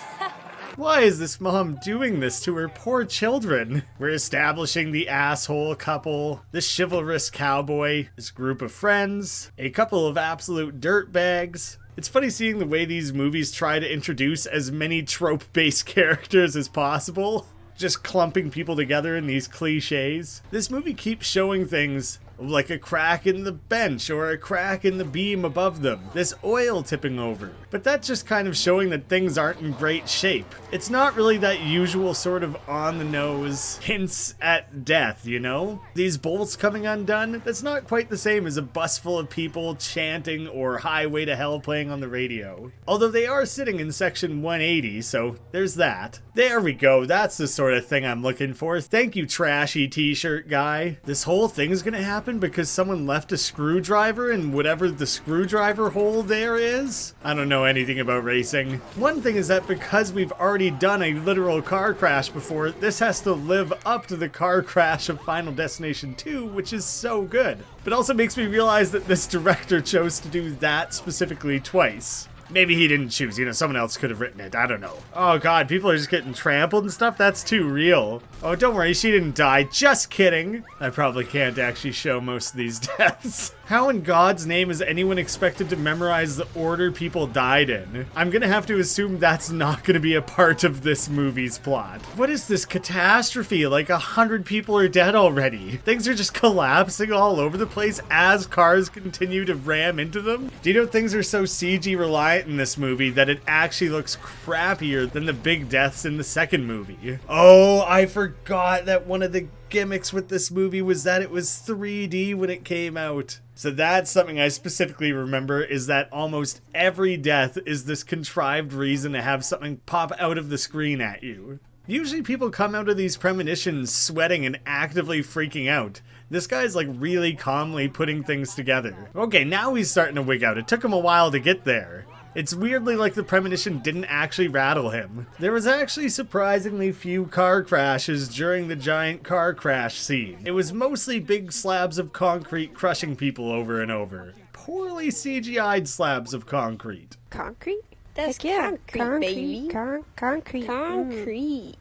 Why is this mom doing this to her poor children? We're establishing the asshole couple, the chivalrous cowboy, this group of friends, a couple of absolute dirtbags. It's funny seeing the way these movies try to introduce as many trope-based characters as possible, just clumping people together in these cliches. This movie keeps showing things like a crack in the bench or a crack in the beam above them, this oil tipping over. But that's just kind of showing that things aren't in great shape. It's not really that usual sort of on-the-nose hints at death, you know? These bolts coming undone, that's not quite the same as a bus full of people chanting or Highway to Hell playing on the radio. Although they are sitting in section 180, so there's that. There we go, that's the sort of thing I'm looking for. Thank you, trashy t-shirt guy. This whole thing's gonna happen because someone left a screwdriver in whatever the screwdriver hole there is? I don't know anything about racing. One thing is that because we've already done a literal car crash before, this has to live up to the car crash of Final Destination 2, which is so good. But also makes me realize that this director chose to do that specifically twice. Maybe he didn't choose, someone else could have written it, I don't know. Oh god, people are just getting trampled and stuff? That's too real. Oh, don't worry, she didn't die, just kidding. I probably can't actually show most of these deaths. How in God's name is anyone expected to memorize the order people died in? I'm gonna have to assume that's not gonna be a part of this movie's plot. What is this catastrophe? Like 100 people are dead already. Things are just collapsing all over the place as cars continue to ram into them. Do you know things are so CG reliant in this movie that it actually looks crappier than the big deaths in the second movie? Oh, I forgot that one of the gimmicks with this movie was that it was 3D when it came out. So that's something I specifically remember, is that almost every death is this contrived reason to have something pop out of the screen at you. Usually people come out of these premonitions sweating and actively freaking out. This guy's like really calmly putting things together. Okay, now he's starting to wig out. It took him a while to get there. It's weirdly like the premonition didn't actually rattle him. There was actually surprisingly few car crashes during the giant car crash scene. It was mostly big slabs of concrete crushing people over and over. Poorly CGI'd slabs of concrete. Concrete? That's concrete, baby. Concrete. Concrete.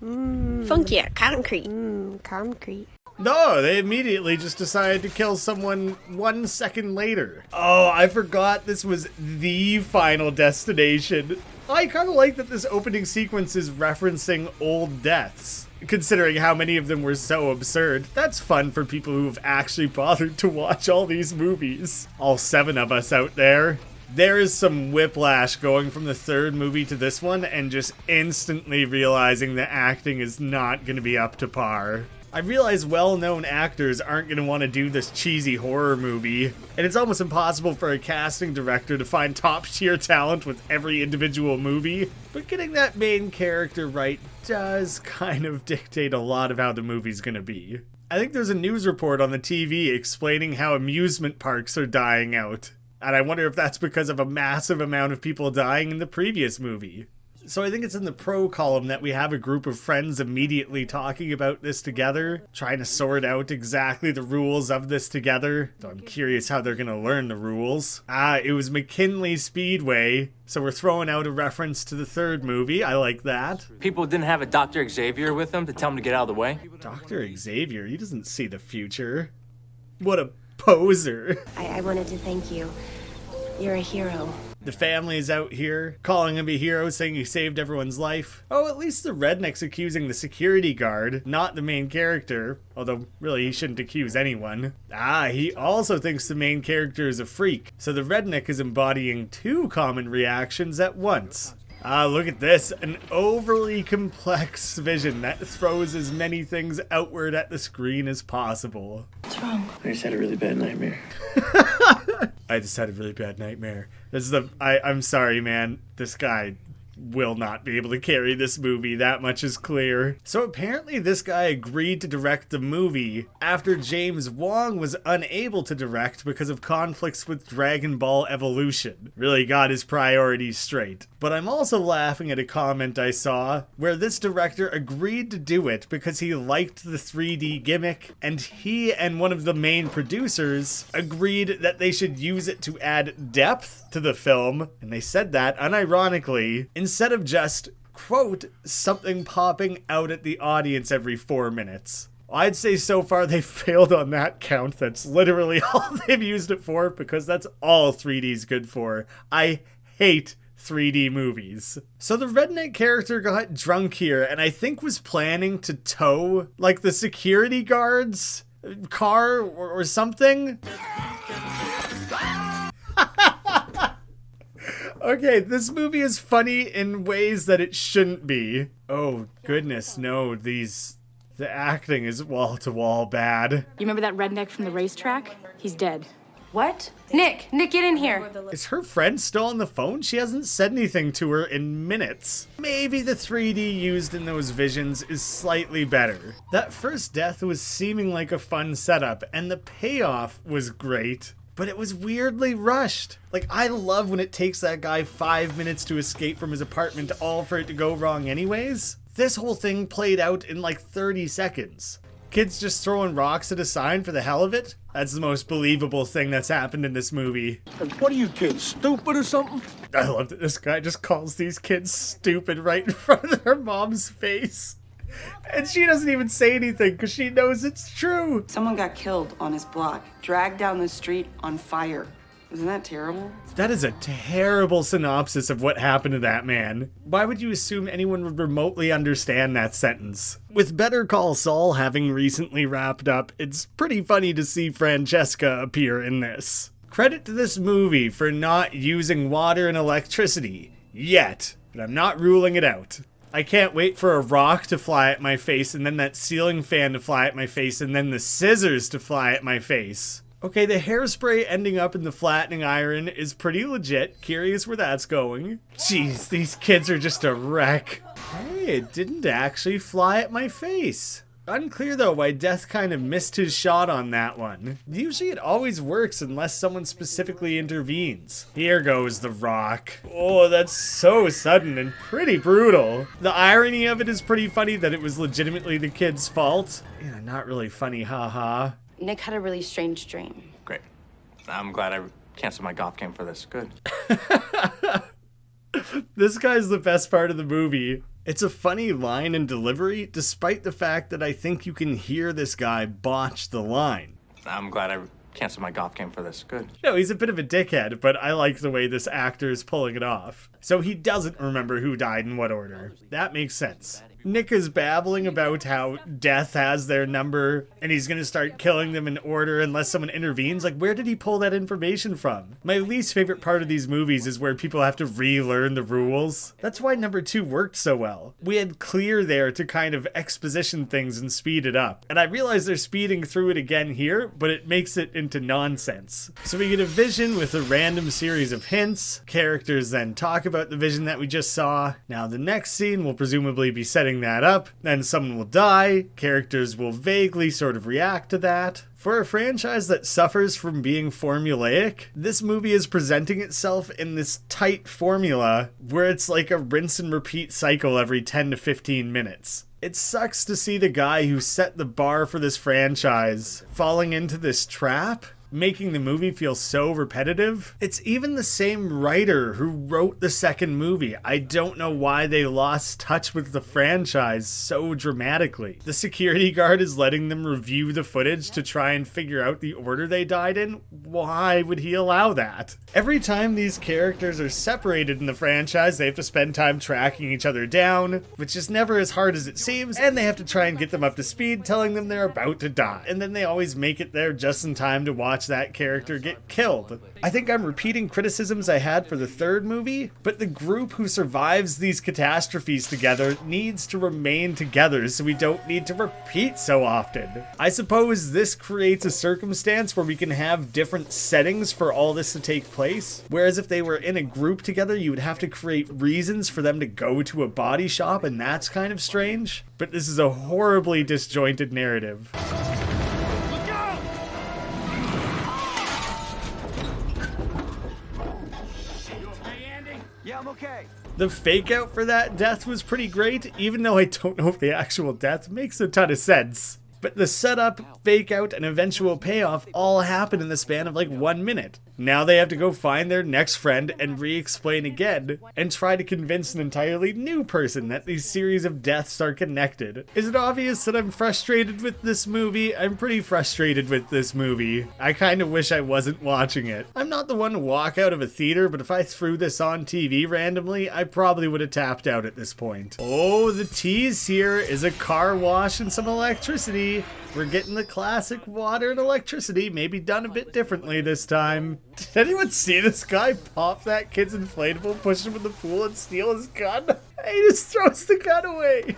Funk yeah, concrete. Concrete. No, they immediately just decided to kill someone 1 second later. Oh, I forgot this was the final destination. I kind of like that this opening sequence is referencing old deaths, considering how many of them were so absurd. That's fun for people who've actually bothered to watch all these movies. All 7 of us out there. There is some whiplash going from the third movie to this one and just instantly realizing the acting is not going to be up to par. I realize well-known actors aren't going to want to do this cheesy horror movie, and it's almost impossible for a casting director to find top-tier talent with every individual movie, but getting that main character right does kind of dictate a lot of how the movie's going to be. I think there's a news report on the TV explaining how amusement parks are dying out, and I wonder if that's because of a massive amount of people dying in the previous movie. So I think it's in the pro column that we have a group of friends immediately talking about this together, trying to sort out exactly the rules of this together. So I'm curious how they're going to learn the rules. It was McKinley Speedway, so we're throwing out a reference to the third movie. I like that. People didn't have a Dr. Xavier with them to tell them to get out of the way. Dr. Xavier? He doesn't see the future. What a poser. I wanted to thank you. You're a hero. The family is out here calling him a hero, saying he saved everyone's life. Oh, at least the redneck's accusing the security guard, not the main character. Although, really, he shouldn't accuse anyone. He also thinks the main character is a freak. So the redneck is embodying 2 common reactions at once. Look at this. An overly complex vision that throws as many things outward at the screen as possible. What's wrong? I just had a really bad nightmare. I just had a really bad nightmare. I'm sorry, man. This guy will not be able to carry this movie, that much is clear. So apparently this guy agreed to direct the movie after James Wong was unable to direct because of conflicts with Dragon Ball Evolution. Really got his priorities straight. But I'm also laughing at a comment I saw where this director agreed to do it because he liked the 3D gimmick, and he and one of the main producers agreed that they should use it to add depth to the film, and they said that unironically, instead of just, quote, something popping out at the audience every 4 minutes. I'd say so far they failed on that count. That's literally all they've used it for, because that's all 3D's good for. I hate 3D movies. So the redneck character got drunk here and I think was planning to tow, like, the security guard's car or something. Okay, this movie is funny in ways that it shouldn't be. Oh, goodness, no, the acting is wall-to-wall bad. You remember that redneck from the racetrack? He's dead. What? Nick, get in here. Is her friend still on the phone? She hasn't said anything to her in minutes. Maybe the 3D used in those visions is slightly better. That first death was seeming like a fun setup, and the payoff was great. But it was weirdly rushed. Like, I love when it takes that guy 5 minutes to escape from his apartment, all for it to go wrong anyways. This whole thing played out in like 30 seconds. kids just throwing rocks at a sign for the hell of it? That's the most believable thing that's happened in this movie. What are you kids, stupid or something? I love that this guy just calls these kids stupid right in front of their mom's face. And she doesn't even say anything because she knows it's true. Someone got killed on his block, dragged down the street on fire. Isn't that terrible? That is a terrible synopsis of what happened to that man. Why would you assume anyone would remotely understand that sentence? With Better Call Saul having recently wrapped up, it's pretty funny to see Francesca appear in this. Credit to this movie for not using water and electricity. Yet. But I'm not ruling it out. I can't wait for a rock to fly at my face, and then that ceiling fan to fly at my face, and then the scissors to fly at my face. Okay, the hairspray ending up in the flattening iron is pretty legit. Curious where that's going. Jeez, these kids are just a wreck. Hey, it didn't actually fly at my face. Unclear though why Death kind of missed his shot on that one. Usually it always works unless someone specifically intervenes. Here goes the rock. Oh, that's so sudden and pretty brutal. The irony of it is pretty funny that it was legitimately the kid's fault. Yeah, not really funny, haha. Nick had a really strange dream. Great. I'm glad I canceled my golf game for this. Good. This guy's the best part of the movie. It's a funny line and delivery, despite the fact that I think you can hear this guy botch the line. I'm glad I canceled my golf game for this. Good. No, he's a bit of a dickhead, but I like the way this actor is pulling it off. So he doesn't remember who died in what order. That makes sense. Nick is babbling about how Death has their number and he's gonna start killing them in order unless someone intervenes. Like, where did he pull that information from? My least favorite part of these movies is where people have to relearn the rules. That's why number 2 worked so well. We had Clear there to kind of exposition things and speed it up. And I realize they're speeding through it again here, but it makes it into nonsense. So we get a vision with a random series of hints. Characters then talk about the vision that we just saw. Now the next scene will presumably be setting that up. Then someone will die. Characters will vaguely sort of react to that. For a franchise that suffers from being formulaic, this movie is presenting itself in this tight formula where it's like a rinse and repeat cycle every 10 to 15 minutes. It sucks to see the guy who set the bar for this franchise falling into this trap, making the movie feel so repetitive. It's even the same writer who wrote the second movie. I don't know why they lost touch with the franchise so dramatically. The security guard is letting them review the footage to try and figure out the order they died in. Why would he allow that? Every time these characters are separated in the franchise, they have to spend time tracking each other down, which is never as hard as it seems, and they have to try and get them up to speed, telling them they're about to die. And then they always make it there just in time to watch that character get killed. I think I'm repeating criticisms I had for the third movie, but the group who survives these catastrophes together needs to remain together so we don't need to repeat so often. I suppose this creates a circumstance where we can have different settings for all this to take place, whereas if they were in a group together, you would have to create reasons for them to go to a body shop, and that's kind of strange. But this is a horribly disjointed narrative. Yeah, I'm okay. The fake out for that death was pretty great, even though I don't know if the actual death makes a ton of sense. But the setup, fake out, and eventual payoff all happen in the span of like 1 minute. Now they have to go find their next friend and re-explain again, and try to convince an entirely new person that these series of deaths are connected. Is it obvious that I'm frustrated with this movie? I'm pretty frustrated with this movie. I kind of wish I wasn't watching it. I'm not the one to walk out of a theater, but if I threw this on TV randomly, I probably would have tapped out at this point. Oh, the tease here is a car wash and some electricity. We're getting the classic water and electricity, maybe done a bit differently this time. Did anyone see this guy pop that kid's inflatable, push him in the pool, and steal his gun? He just throws the gun away.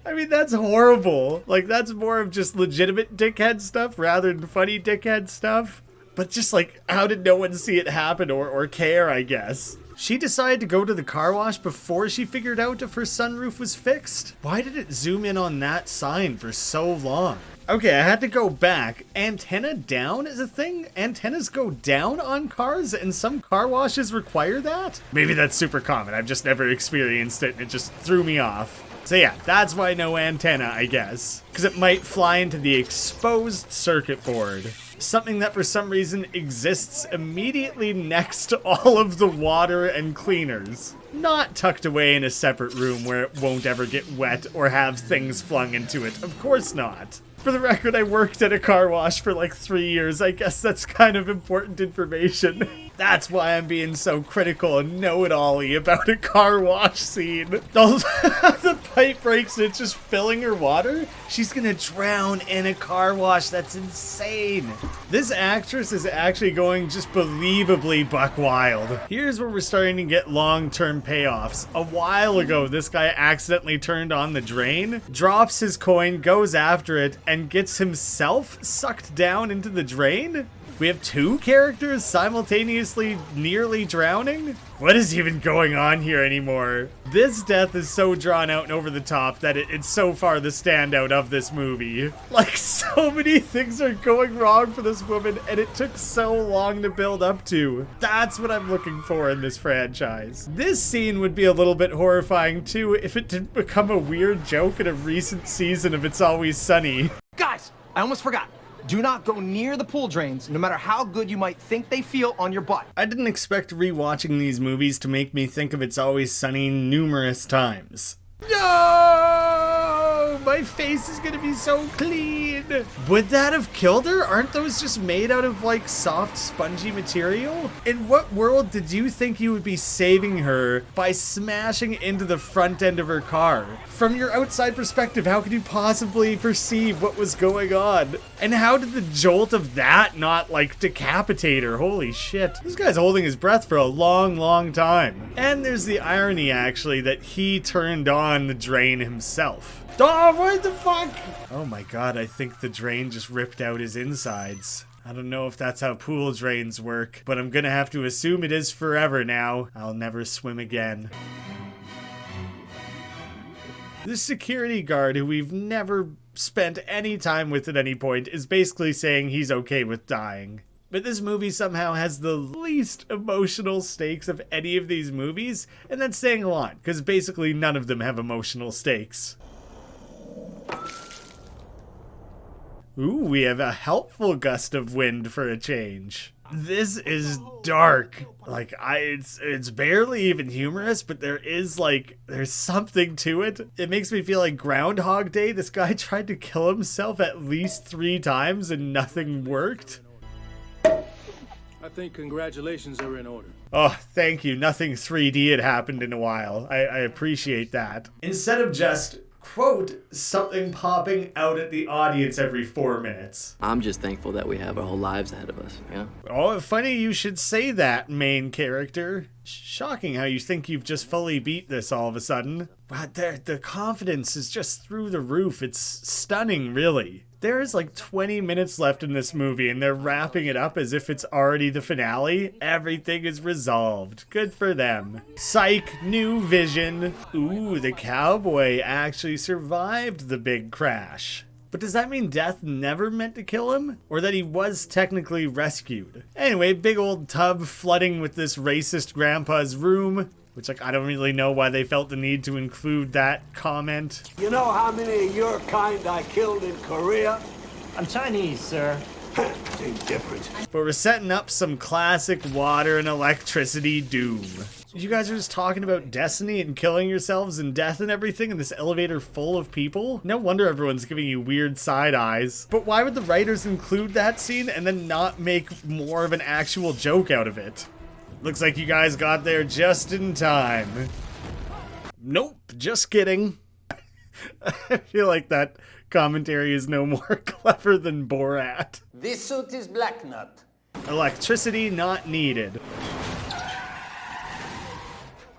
I mean, that's horrible. Like, that's more of just legitimate dickhead stuff rather than funny dickhead stuff. But just like, how did no one see it happen or care, I guess? She decided to go to the car wash before she figured out if her sunroof was fixed. Why did it zoom in on that sign for so long? Okay, I had to go back. Antenna down is a thing? Antennas go down on cars and some car washes require that? Maybe that's super common. I've just never experienced it and it just threw me off. So yeah, that's why no antenna, I guess. Because it might fly into the exposed circuit board. Something that for some reason exists immediately next to all of the water and cleaners. Not tucked away in a separate room where it won't ever get wet or have things flung into it. Of course not. For the record, I worked at a car wash for like 3 years. I guess that's kind of important information. That's why I'm being so critical and know-it-all-y about a car wash scene. The pipe breaks and it's just filling her water? She's gonna drown in a car wash. That's insane. This actress is actually going just believably buck wild. Here's where we're starting to get long-term payoffs. A while ago, this guy accidentally turned on the drain, drops his coin, goes after it, and gets himself sucked down into the drain? We have 2 characters simultaneously nearly drowning? What is even going on here anymore? This death is so drawn out and over the top that it's so far the standout of this movie. Like, so many things are going wrong for this woman, and it took so long to build up to. That's what I'm looking for in this franchise. This scene would be a little bit horrifying too if it didn't become a weird joke in a recent season of It's Always Sunny. Guys, I almost forgot. Do not go near the pool drains, no matter how good you might think they feel on your butt. I didn't expect rewatching these movies to make me think of It's Always Sunny numerous times. No! My face is gonna be so clean. Would that have killed her? Aren't those just made out of like soft, spongy material? In what world did you think you would be saving her by smashing into the front end of her car? From your outside perspective, how could you possibly perceive what was going on? And how did the jolt of that not like decapitate her? Holy shit. This guy's holding his breath for a long, long time. And there's the irony actually that he turned on the drain himself. Oh, what the fuck? Oh my god, I think the drain just ripped out his insides. I don't know if that's how pool drains work, but I'm gonna have to assume it is forever now. I'll never swim again. This security guard, who we've never spent any time with at any point, is basically saying he's okay with dying. But this movie somehow has the least emotional stakes of any of these movies, and that's saying a lot, because basically none of them have emotional stakes. Ooh, we have a helpful gust of wind for a change. This is dark. Like, it's barely even humorous, but there's something to it. It makes me feel like Groundhog Day. This guy tried to kill himself at least 3 times and nothing worked. I think congratulations are in order. Oh, thank you. Nothing 3D had happened in a while. I appreciate that. Instead of just, quote, something popping out at the audience every 4 minutes. I'm just thankful that we have our whole lives ahead of us, yeah? Oh, funny you should say that, main character. Shocking how you think you've just fully beat this all of a sudden. But the confidence is just through the roof. It's stunning, really. There is like 20 minutes left in this movie and they're wrapping it up as if it's already the finale. Everything is resolved. Good for them. Psych, new vision. Ooh, the cowboy actually survived the big crash. But does that mean death never meant to kill him? Or that he was technically rescued? Anyway, big old tub flooding with this racist grandpa's room. Which, like, I don't really know why they felt the need to include that comment. You know how many of your kind I killed in Korea? I'm Chinese, sir. Same difference. But we're setting up some classic water and electricity doom. You guys are just talking about destiny and killing yourselves and death and everything in this elevator full of people? No wonder everyone's giving you weird side eyes. But why would the writers include that scene and then not make more of an actual joke out of it? Looks like you guys got there just in time. Nope, just kidding. I feel like that commentary is no more clever than Borat. This suit is black nut. Electricity not needed.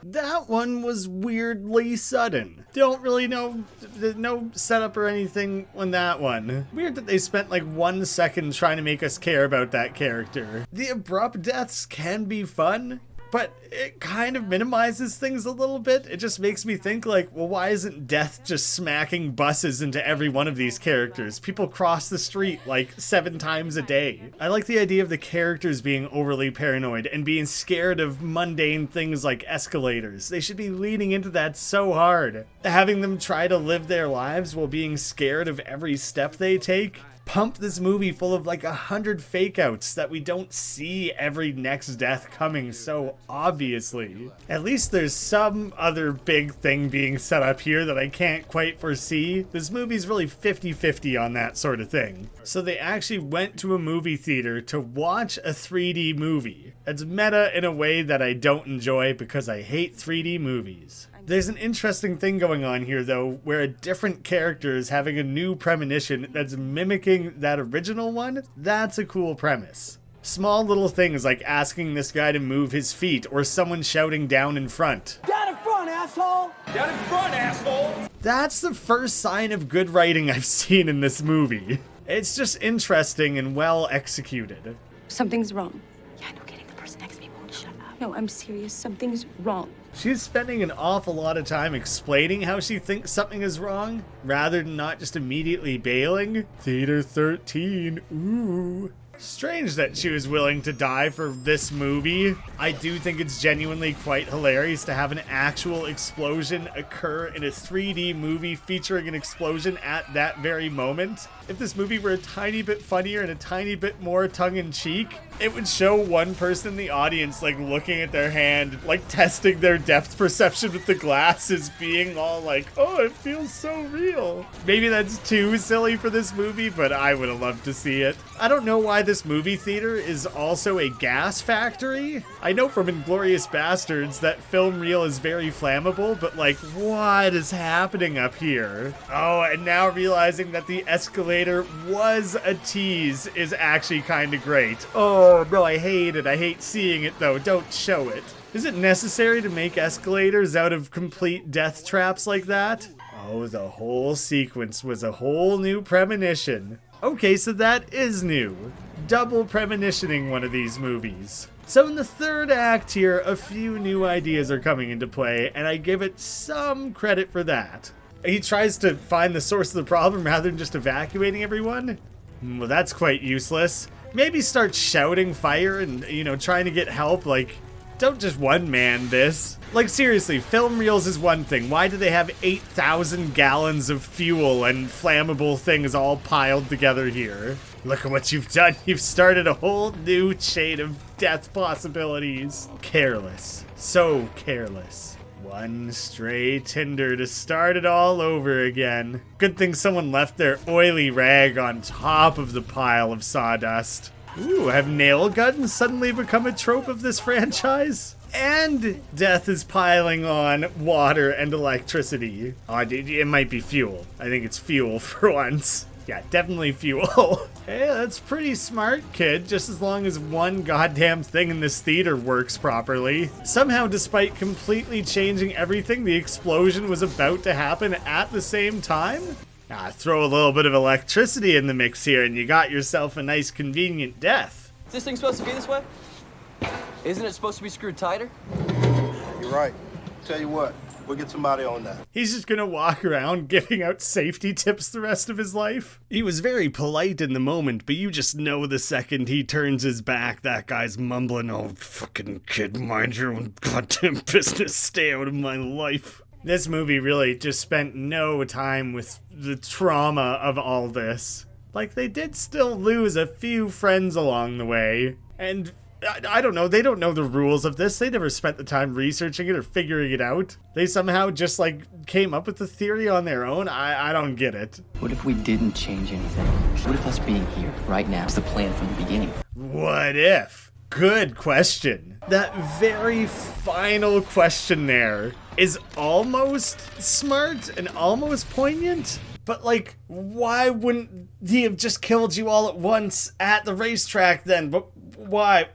That one was weirdly sudden. Don't really know, no setup or anything on that one. Weird that they spent like 1 second trying to make us care about that character. The abrupt deaths can be fun, but it kind of minimizes things a little bit. It just makes me think like, well, why isn't death just smacking buses into every one of these characters? People cross the street like 7 times a day. I like the idea of the characters being overly paranoid and being scared of mundane things like escalators. They should be leaning into that so hard. Having them try to live their lives while being scared of every step they take. Pump this movie full of like 100 fake outs that we don't see every next death coming so obviously. At least there's some other big thing being set up here that I can't quite foresee. This movie's really 50-50 on that sort of thing. So they actually went to a movie theater to watch a 3D movie. It's meta in a way that I don't enjoy because I hate 3D movies. There's an interesting thing going on here, though, where a different character is having a new premonition that's mimicking that original one. That's a cool premise. Small little things like asking this guy to move his feet or someone shouting down in front. Down in front, asshole! Down in front, asshole! That's the first sign of good writing I've seen in this movie. It's just interesting and well executed. Something's wrong. Yeah, no kidding. The person next to me won't shut up. No, I'm serious. Something's wrong. She's spending an awful lot of time explaining how she thinks something is wrong, rather than not just immediately bailing. Theater 13, ooh. Strange that she was willing to die for this movie. I do think it's genuinely quite hilarious to have an actual explosion occur in a 3D movie featuring an explosion at that very moment. If this movie were a tiny bit funnier and a tiny bit more tongue-in-cheek, it would show one person in the audience like looking at their hand, like testing their depth perception with the glasses, being all like, oh, it feels so real. Maybe that's too silly for this movie, but I would have loved to see it. I don't know why this movie theater is also a gas factory. I know from Inglourious Bastards that film reel is very flammable, but like, what is happening up here? Oh, and now realizing that the escalator was a tease is actually kind of great. Oh no, I hate it. I hate seeing it though. Don't show it. Is it necessary to make escalators out of complete death traps like that? Oh, the whole sequence was a whole new premonition. Okay, so that is new. Double premonitioning one of these movies. So in the third act here, a few new ideas are coming into play, and I give it some credit for that. He tries to find the source of the problem rather than just evacuating everyone. Well, that's quite useless. Maybe start shouting fire and, you know, trying to get help. Like, don't just one-man this. Like, seriously, film reels is one thing. Why do they have 8,000 gallons of fuel and flammable things all piled together here? Look at what you've done. You've started a whole new chain of death possibilities. Careless. So careless. One stray tinder to start it all over again. Good thing someone left their oily rag on top of the pile of sawdust. Ooh, have nail guns suddenly become a trope of this franchise? And death is piling on water and electricity. Oh, it might be fuel. I think it's fuel for once. Yeah, definitely fuel. Hey, that's pretty smart, kid, just as long as one goddamn thing in this theater works properly. Somehow, despite completely changing everything, the explosion was about to happen at the same time? Throw a little bit of electricity in the mix here and you got yourself a nice convenient death. Is this thing supposed to be this way? Isn't it supposed to be screwed tighter? You're right. Tell you what, we'll get somebody on that. He's just gonna walk around giving out safety tips the rest of his life. He was very polite in the moment, but you just know the second he turns his back, that guy's mumbling, oh, fucking kid, mind your own goddamn business, stay out of my life. This movie really just spent no time with the trauma of all this. Like, they did still lose a few friends along the way, and I don't know, they don't know the rules of this. They never spent the time researching it or figuring it out. They somehow just, like, came up with the theory on their own. I don't get it. What if we didn't change anything? What if us being here right now is the plan from the beginning? What if? Good question. That very final question there is almost smart and almost poignant. But, like, why wouldn't he have just killed you all at once at the racetrack then? But why?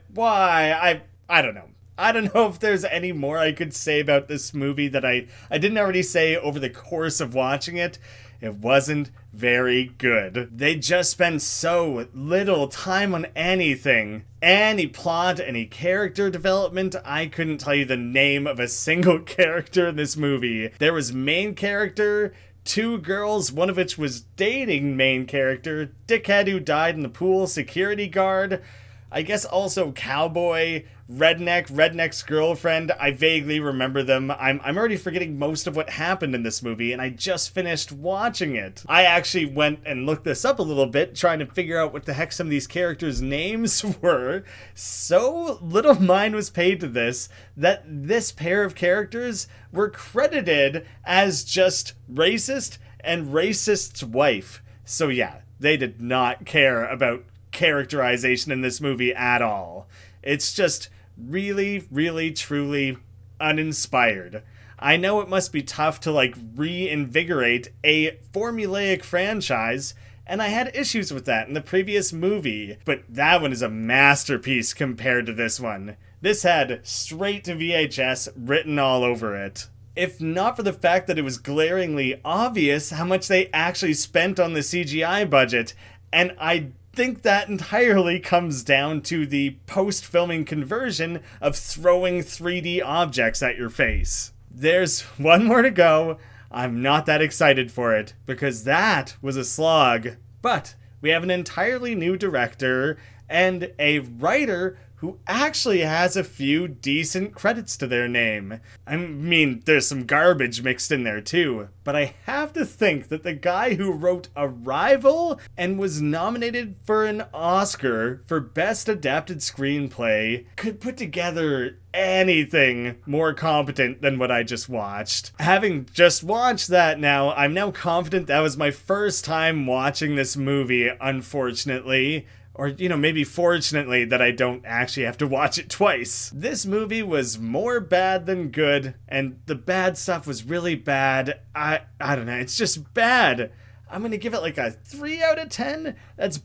I don't know. I don't know if there's any more I could say about this movie that I didn't already say over the course of watching it. It wasn't very good. They just spend so little time on anything. Any plot, any character development. I couldn't tell you the name of a single character in this movie. There was main character, 2 girls, one of which was dating main character, dickhead who died in the pool, security guard, I guess also cowboy, redneck's girlfriend. I vaguely remember them. I'm already forgetting most of what happened in this movie, and I just finished watching it. I actually went and looked this up a little bit, trying to figure out what the heck some of these characters' names were. So little mind was paid to this, that this pair of characters were credited as just racist and racist's wife. So yeah, they did not care about characterization in this movie at all. It's just really, really, truly uninspired. I know it must be tough to reinvigorate a formulaic franchise, and I had issues with that in the previous movie, but that one is a masterpiece compared to this one. This had straight to VHS written all over it. If not for the fact that it was glaringly obvious how much they actually spent on the CGI budget, and I think that entirely comes down to the post-filming conversion of throwing 3D objects at your face. There's one more to go. I'm not that excited for it, because that was a slog. But we have an entirely new director and a writer who actually has a few decent credits to their name. I mean, there's some garbage mixed in there too, but I have to think that the guy who wrote Arrival and was nominated for an Oscar for Best Adapted Screenplay could put together anything more competent than what I just watched. Having just watched that now, I'm now confident that was my first time watching this movie, unfortunately. Or, maybe fortunately that I don't actually have to watch it twice. This movie was more bad than good, and the bad stuff was really bad. I don't know, it's just bad. I'm gonna give it like a 3 out of 10. That's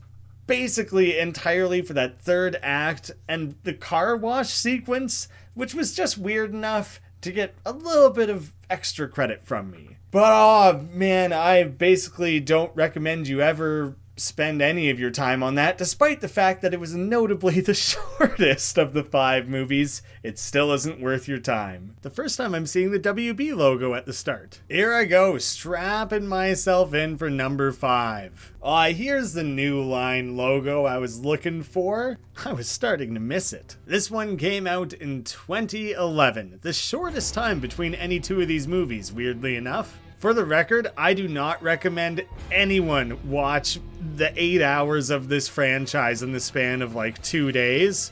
basically entirely for that third act and the car wash sequence, which was just weird enough to get a little bit of extra credit from me. But oh man, I basically don't recommend you ever spend any of your time on that, despite the fact that it was notably the shortest of the 5 movies. It still isn't worth your time. The first time I'm seeing the WB logo at the start. Here I go, strapping myself in for number 5. Here's the New Line logo I was looking for. I was starting to miss it. This one came out in 2011, the shortest time between any 2 of these movies, weirdly enough. For the record, I do not recommend anyone watch the 8 hours of this franchise in the span of 2 days.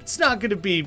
It's not gonna be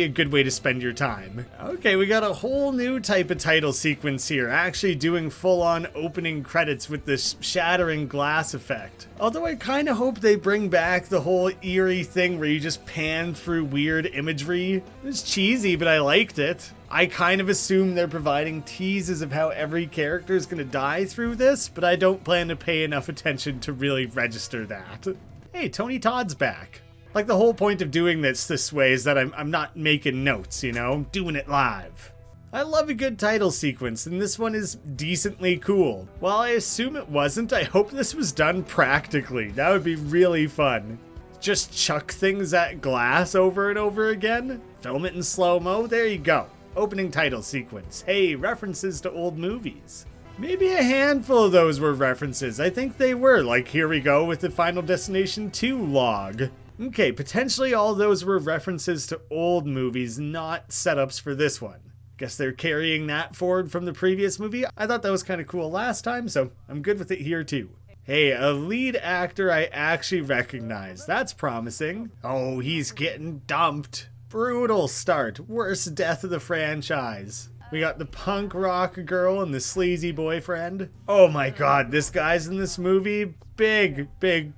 a good way to spend your time. Okay, we got a whole new type of title sequence here, actually doing full-on opening credits with this shattering glass effect. Although I kind of hope they bring back the whole eerie thing where you just pan through weird imagery. It was cheesy, but I liked it. I kind of assume they're providing teases of how every character is gonna die through this, but I don't plan to pay enough attention to really register that. Hey, Tony Todd's back. The whole point of doing this way is that I'm not making notes, I'm doing it live. I love a good title sequence, and this one is decently cool. While I assume it wasn't, I hope this was done practically. That would be really fun. Just chuck things at glass over and over again? Film it in slow-mo? There you go. Opening title sequence. Hey, references to old movies. Maybe a handful of those were references. I think they were, here we go with the Final Destination 2 log. Okay, potentially all those were references to old movies, not setups for this one. Guess they're carrying that forward from the previous movie. I thought that was kind of cool last time, so I'm good with it here too. Hey, a lead actor I actually recognize. That's promising. Oh, he's getting dumped. Brutal start. Worst death of the franchise. We got the punk rock girl and the sleazy boyfriend. Oh my god, this guy's in this movie. Big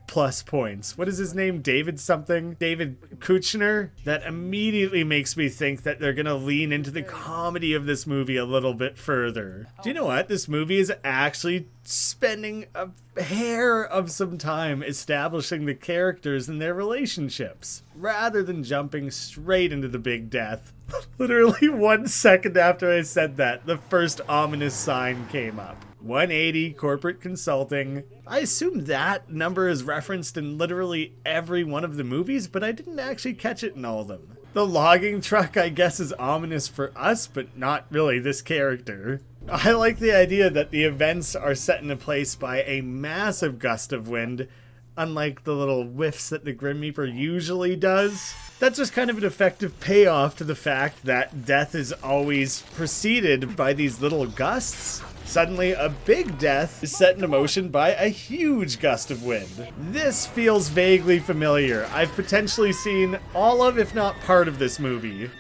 plus points. What is his name? David something? David Kushner? That immediately makes me think that they're gonna lean into the comedy of this movie a little bit further. Do you know what? This movie is actually spending a hair of some time establishing the characters and their relationships, rather than jumping straight into the big death. Literally 1 second after I said that, the first ominous sign came up. 180 corporate consulting. I assume that number is referenced in literally every one of the movies, but I didn't actually catch it in all of them. The logging truck, I guess, is ominous for us, but not really this character. I like the idea that the events are set into place by a massive gust of wind, unlike the little whiffs that the Grim Reaper usually does. That's just kind of an effective payoff to the fact that death is always preceded by these little gusts. Suddenly, a big death is set into motion by a huge gust of wind. This feels vaguely familiar. I've potentially seen all of, if not part of this movie.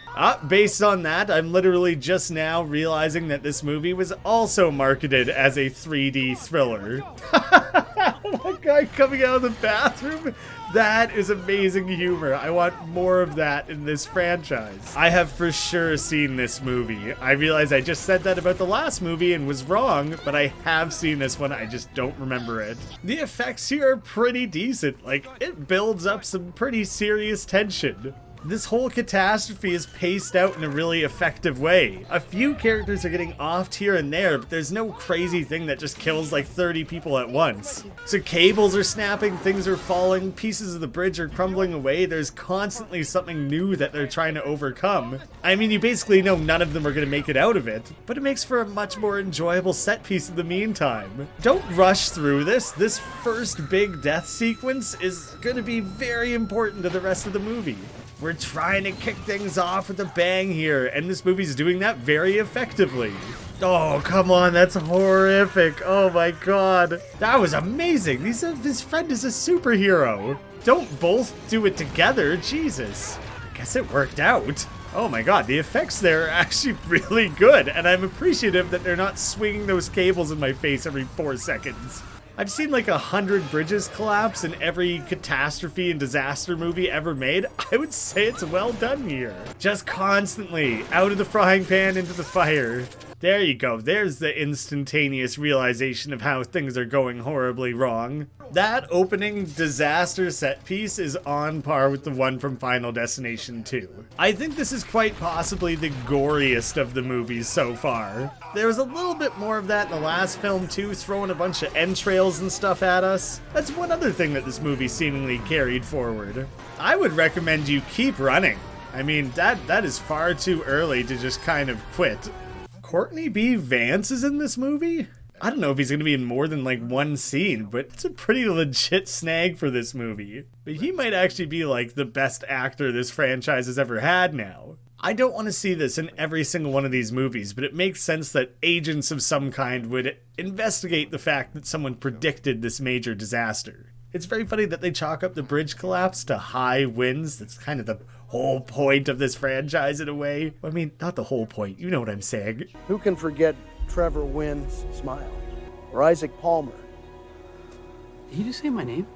Based on that, I'm literally just now realizing that this movie was also marketed as a 3D thriller. One guy coming out of the bathroom? That is amazing humor. I want more of that in this franchise. I have for sure seen this movie. I realize I just said that about the last movie and was wrong, but I have seen this one, I just don't remember it. The effects here are pretty decent. Like, it builds up some pretty serious tension. This whole catastrophe is paced out in a really effective way. A few characters are getting offed here and there, but there's no crazy thing that just kills like 30 people at once. So cables are snapping, things are falling, pieces of the bridge are crumbling away, there's constantly something new that they're trying to overcome. I mean, you basically know none of them are going to make it out of it, but it makes for a much more enjoyable set piece in the meantime. Don't rush through this. This first big death sequence is going to be very important to the rest of the movie. We're trying to kick things off with a bang here, and this movie's doing that very effectively. Oh, come on, that's horrific. Oh my god. That was amazing. His friend is a superhero. Don't both do it together, Jesus. I guess it worked out. Oh my god, the effects there are actually really good, and I'm appreciative that they're not swinging those cables in my face every 4 seconds. I've seen like 100 bridges collapse in every catastrophe and disaster movie ever made. I would say it's well done here. Just constantly out of the frying pan into the fire. There you go. There's the instantaneous realization of how things are going horribly wrong. That opening disaster set piece is on par with the one from Final Destination 2. I think this is quite possibly the goriest of the movies so far. There was a little bit more of that in the last film too, throwing a bunch of entrails and stuff at us. That's one other thing that this movie seemingly carried forward. I would recommend you keep running. I mean, that is far too early to just kind of quit. Courtney B. Vance is in this movie? I don't know if he's going to be in more than like one scene, but it's a pretty legit snag for this movie. But he might actually be like the best actor this franchise has ever had now. I don't want to see this in every single one of these movies, but it makes sense that agents of some kind would investigate the fact that someone predicted this major disaster. It's very funny that they chalk up the bridge collapse to high winds. That's kind of the whole point of this franchise in a way. I mean, not the whole point, you know what I'm saying. Who can forget Trevor Wynn's smile? Or Isaac Palmer? Did you just say my name?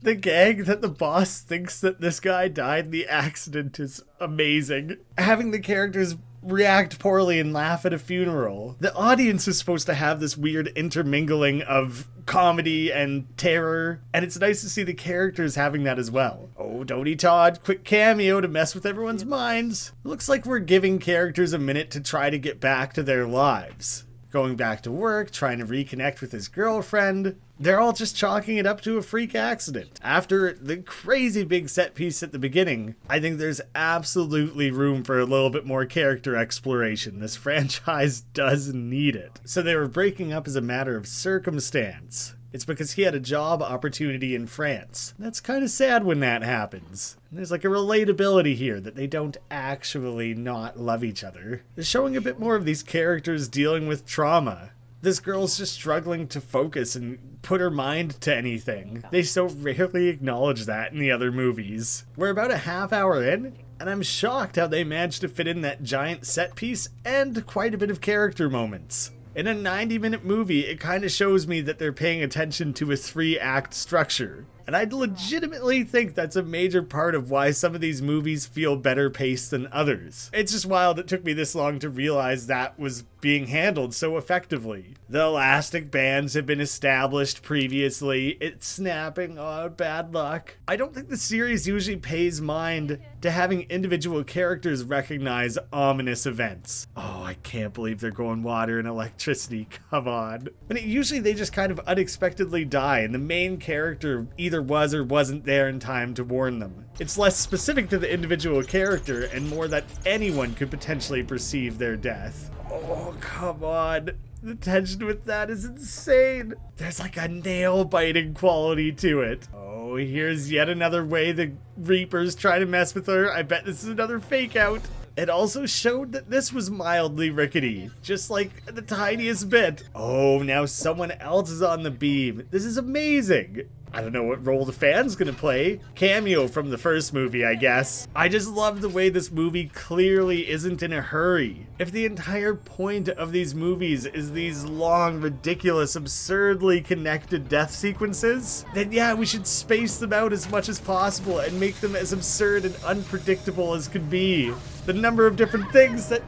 The gag that the boss thinks that this guy died in the accident is amazing. Having the characters react poorly and laugh at a funeral. The audience is supposed to have this weird intermingling of comedy and terror, and it's nice to see the characters having that as well. Oh, Donny Todd, quick cameo to mess with everyone's minds. Looks like we're giving characters a minute to try to get back to their lives. Going back to work, trying to reconnect with his girlfriend. They're all just chalking it up to a freak accident. After the crazy big set piece at the beginning, I think there's absolutely room for a little bit more character exploration. This franchise does need it. So they were breaking up as a matter of circumstance. It's because he had a job opportunity in France. That's kind of sad when that happens. And there's like a relatability here that they don't actually not love each other. They're showing a bit more of these characters dealing with trauma. This girl's just struggling to focus and put her mind to anything. They so rarely acknowledge that in the other movies. We're about a half hour in, and I'm shocked how they managed to fit in that giant set piece and quite a bit of character moments. In a 90-minute movie, it kind of shows me that they're paying attention to a 3-act structure. And I'd legitimately think that's a major part of why some of these movies feel better paced than others. It's just wild it took me this long to realize that was being handled so effectively. The elastic bands have been established previously. It's snapping. Oh, bad luck. I don't think the series usually pays mind to having individual characters recognize ominous events. Oh, I can't believe they're going water and electricity. Come on. But usually they just kind of unexpectedly die, and the main character either was or wasn't there in time to warn them. It's less specific to the individual character and more that anyone could potentially perceive their death. Oh, come on. The tension with that is insane. There's like a nail-biting quality to it. Oh, here's yet another way the Reapers try to mess with her. I bet this is another fake out. It also showed that this was mildly rickety, just like the tiniest bit. Oh, now someone else is on the beam. This is amazing. I don't know what role the fan's gonna play. Cameo from the first movie, I guess. I just love the way this movie clearly isn't in a hurry. If the entire point of these movies is these long, ridiculous, absurdly connected death sequences, then yeah, we should space them out as much as possible and make them as absurd and unpredictable as could be. The number of different things that...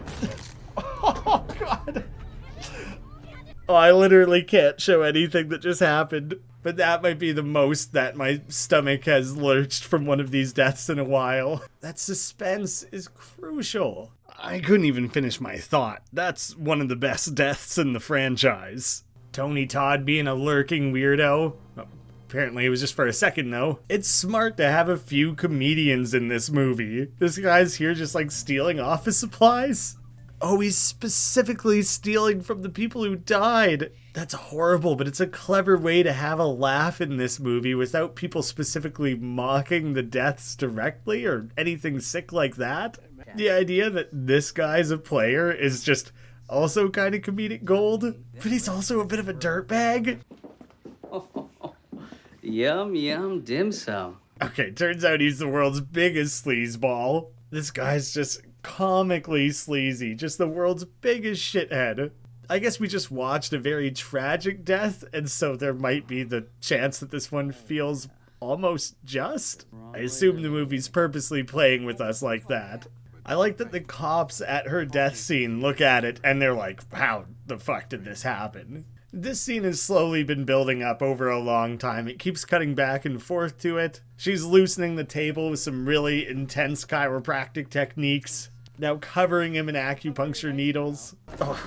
Oh, God. Oh, I literally can't show anything that just happened. But that might be the most that my stomach has lurched from one of these deaths in a while. That suspense is crucial. I couldn't even finish my thought. That's one of the best deaths in the franchise. Tony Todd being a lurking weirdo. Apparently it was just for a second though. It's smart to have a few comedians in this movie. This guy's here just like stealing office supplies. Oh, he's specifically stealing from the people who died. That's horrible, but it's a clever way to have a laugh in this movie without people specifically mocking the deaths directly or anything sick like that. The idea that this guy's a player is just also kind of comedic gold, but he's also a bit of a dirtbag. Yum, yum, dim sum. Okay, turns out he's the world's biggest sleazeball. This guy's just comically sleazy, just the world's biggest shithead. I guess we just watched a very tragic death, and so there might be the chance that this one feels almost just. I assume the movie's purposely playing with us like that. I like that the cops at her death scene look at it and they're like, how the fuck did this happen? This scene has slowly been building up over a long time. It keeps cutting back and forth to it. She's loosening the table with some really intense chiropractic techniques. Now covering him in acupuncture needles. Oh.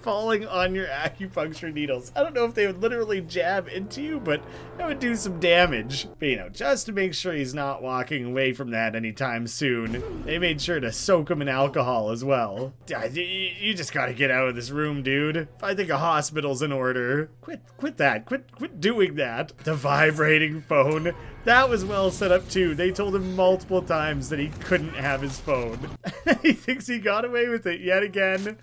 Falling on your acupuncture needles. I don't know if they would literally jab into you, but that would do some damage. But, you know, just to make sure he's not walking away from that anytime soon, they made sure to soak him in alcohol as well. You just gotta get out of this room, dude. I think a hospital's in order. Quit that. Quit doing that. The vibrating phone. That was well set up too. They told him multiple times that he couldn't have his phone. He thinks he got away with it yet again.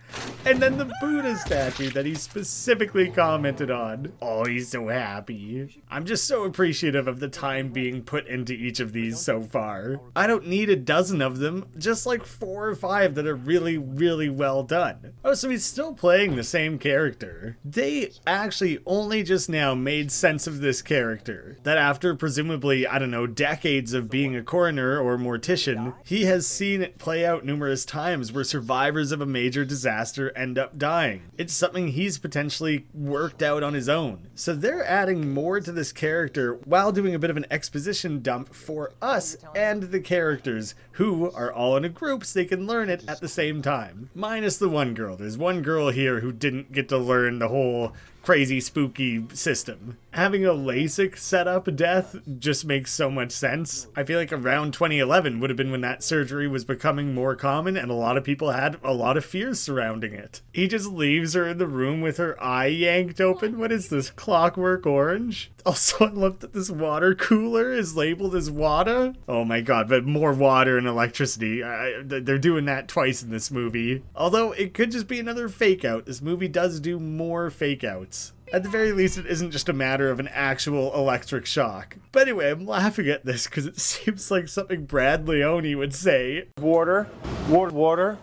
And then the Buddha statue that he specifically commented on. Oh, he's so happy. I'm just so appreciative of the time being put into each of these so far. I don't need a dozen of them, just like 4 or 5 that are really, really well done. Oh, so he's still playing the same character. They actually only just now made sense of this character. That after presumably, I don't know, decades of being a coroner or mortician, he has seen it play out numerous times where survivors of a major disaster end up dying. It's something he's potentially worked out on his own. So they're adding more to this character while doing a bit of an exposition dump for us and the characters, who are all in a group so they can learn it at the same time. Minus the one girl. There's one girl here who didn't get to learn the whole crazy spooky system. Having a LASIK setup death just makes so much sense. I feel like around 2011 would have been when that surgery was becoming more common and a lot of people had a lot of fears surrounding it. He just leaves her in the room with her eye yanked open. What is this, Clockwork Orange? Also, I love that this water cooler is labeled as water. Oh my god, but more water and electricity. They're doing that twice in this movie. Although it could just be another fake out. This movie does do more fake outs. At the very least, it isn't just a matter of an actual electric shock. But anyway, I'm laughing at this because it seems like something Brad Leone would say. Water, ice water.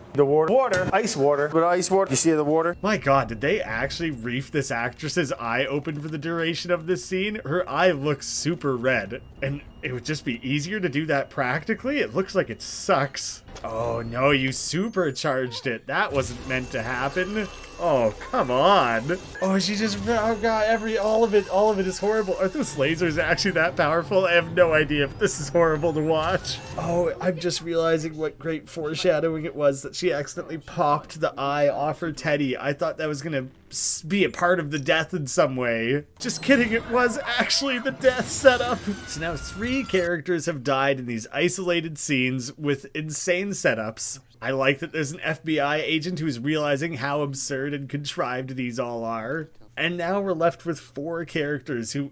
But ice water, you see the water? My god, did they actually reef this actress's eye open for the duration of this scene? Her eye looks super red, and it would just be easier to do that practically? It looks like it sucks. Oh no, you supercharged it. That wasn't meant to happen. Oh, come on. Oh, she just, oh god, all of it is horrible. Are those lasers actually that powerful? I have no idea if this is horrible to watch. Oh, I'm just realizing what great foreshadowing it was that she accidentally popped the eye off her teddy. I thought that was gonna be a part of the death in some way. Just kidding, it was actually the death setup. So now 3 characters have died in these isolated scenes with insane setups. I like that there's an FBI agent who's realizing how absurd and contrived these all are. And now we're left with 4 characters who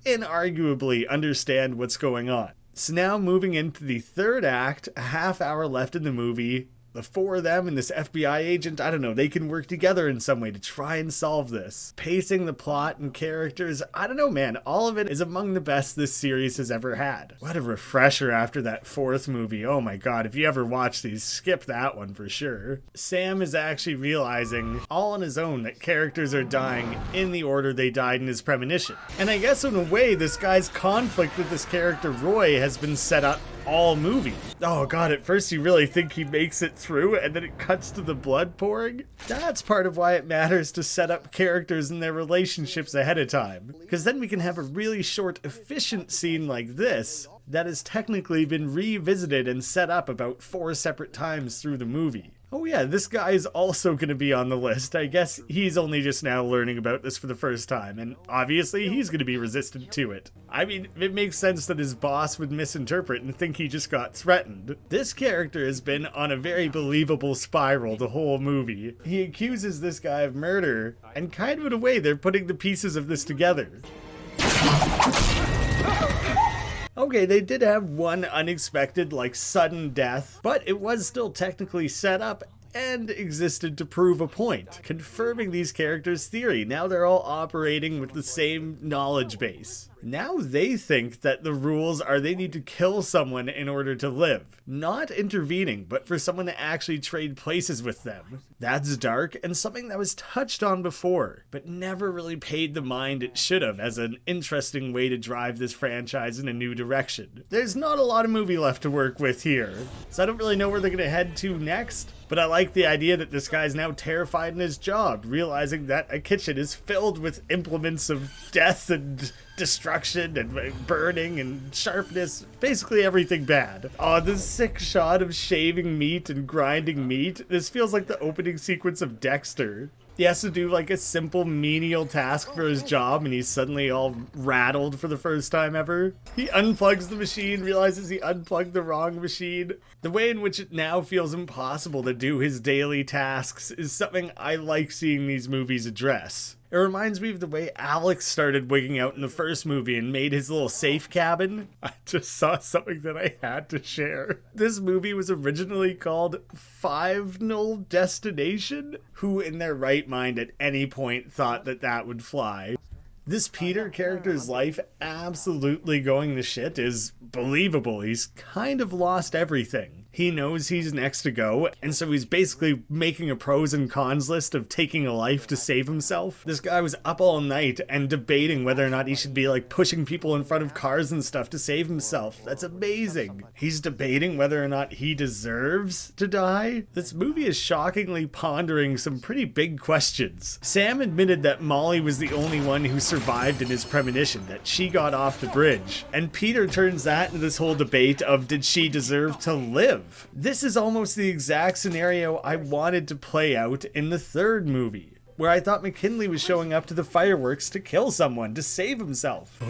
inarguably understand what's going on. So now moving into the 3rd act, a half hour left in the movie. The 4 of them and this FBI agent, I don't know, they can work together in some way to try and solve this. Pacing, the plot, and characters, I don't know, man. All of it is among the best this series has ever had. What a refresher after that 4th movie. Oh my god, if you ever watch these, skip that one for sure. Sam is actually realizing, all on his own, that characters are dying in the order they died in his premonition. And I guess in a way, this guy's conflict with this character, Roy, has been set up all movie. Oh god, at first you really think he makes it through and then it cuts to the blood pouring? That's part of why it matters to set up characters and their relationships ahead of time. Because then we can have a really short, efficient scene like this that has technically been revisited and set up about 4 separate times through the movie. Oh yeah, this guy is also going to be on the list. I guess he's only just now learning about this for the first time, and obviously he's going to be resistant to it. I mean, it makes sense that his boss would misinterpret and think he just got threatened. This character has been on a very believable spiral the whole movie. He accuses this guy of murder, and kind of in a way they're putting the pieces of this together. Okay, they did have one unexpected, sudden death, but it was still technically set up and existed to prove a point, confirming these characters' theory. Now they're all operating with the same knowledge base. Now they think that the rules are they need to kill someone in order to live. Not intervening, but for someone to actually trade places with them. That's dark and something that was touched on before, but never really paid the mind it should have as an interesting way to drive this franchise in a new direction. There's not a lot of movie left to work with here, so I don't really know where they're gonna head to next. But I like the idea that this guy's now terrified in his job, realizing that a kitchen is filled with implements of death and destruction and burning and sharpness, basically everything bad. Oh, this sick shot of shaving meat and grinding meat. This feels like the opening sequence of Dexter. He has to do a simple menial task for his job and he's suddenly all rattled for the first time ever. He unplugs the machine, realizes he unplugged the wrong machine. The way in which it now feels impossible to do his daily tasks is something I like seeing these movies address. It reminds me of the way Alex started wigging out in the first movie and made his little safe cabin. I just saw something that I had to share. This movie was originally called Final Destination. Who in their right mind at any point thought that that would fly? This Peter character's life absolutely going to shit is believable. He's kind of lost everything. He knows he's next to go, and so he's basically making a pros and cons list of taking a life to save himself. This guy was up all night and debating whether or not he should be pushing people in front of cars and stuff to save himself. That's amazing. He's debating whether or not he deserves to die. This movie is shockingly pondering some pretty big questions. Sam admitted that Molly was the only one who survived in his premonition, that she got off the bridge. And Peter turns that into this whole debate of did she deserve to live? This is almost the exact scenario I wanted to play out in the 3rd movie, where I thought McKinley was showing up to the fireworks to kill someone, to save himself. We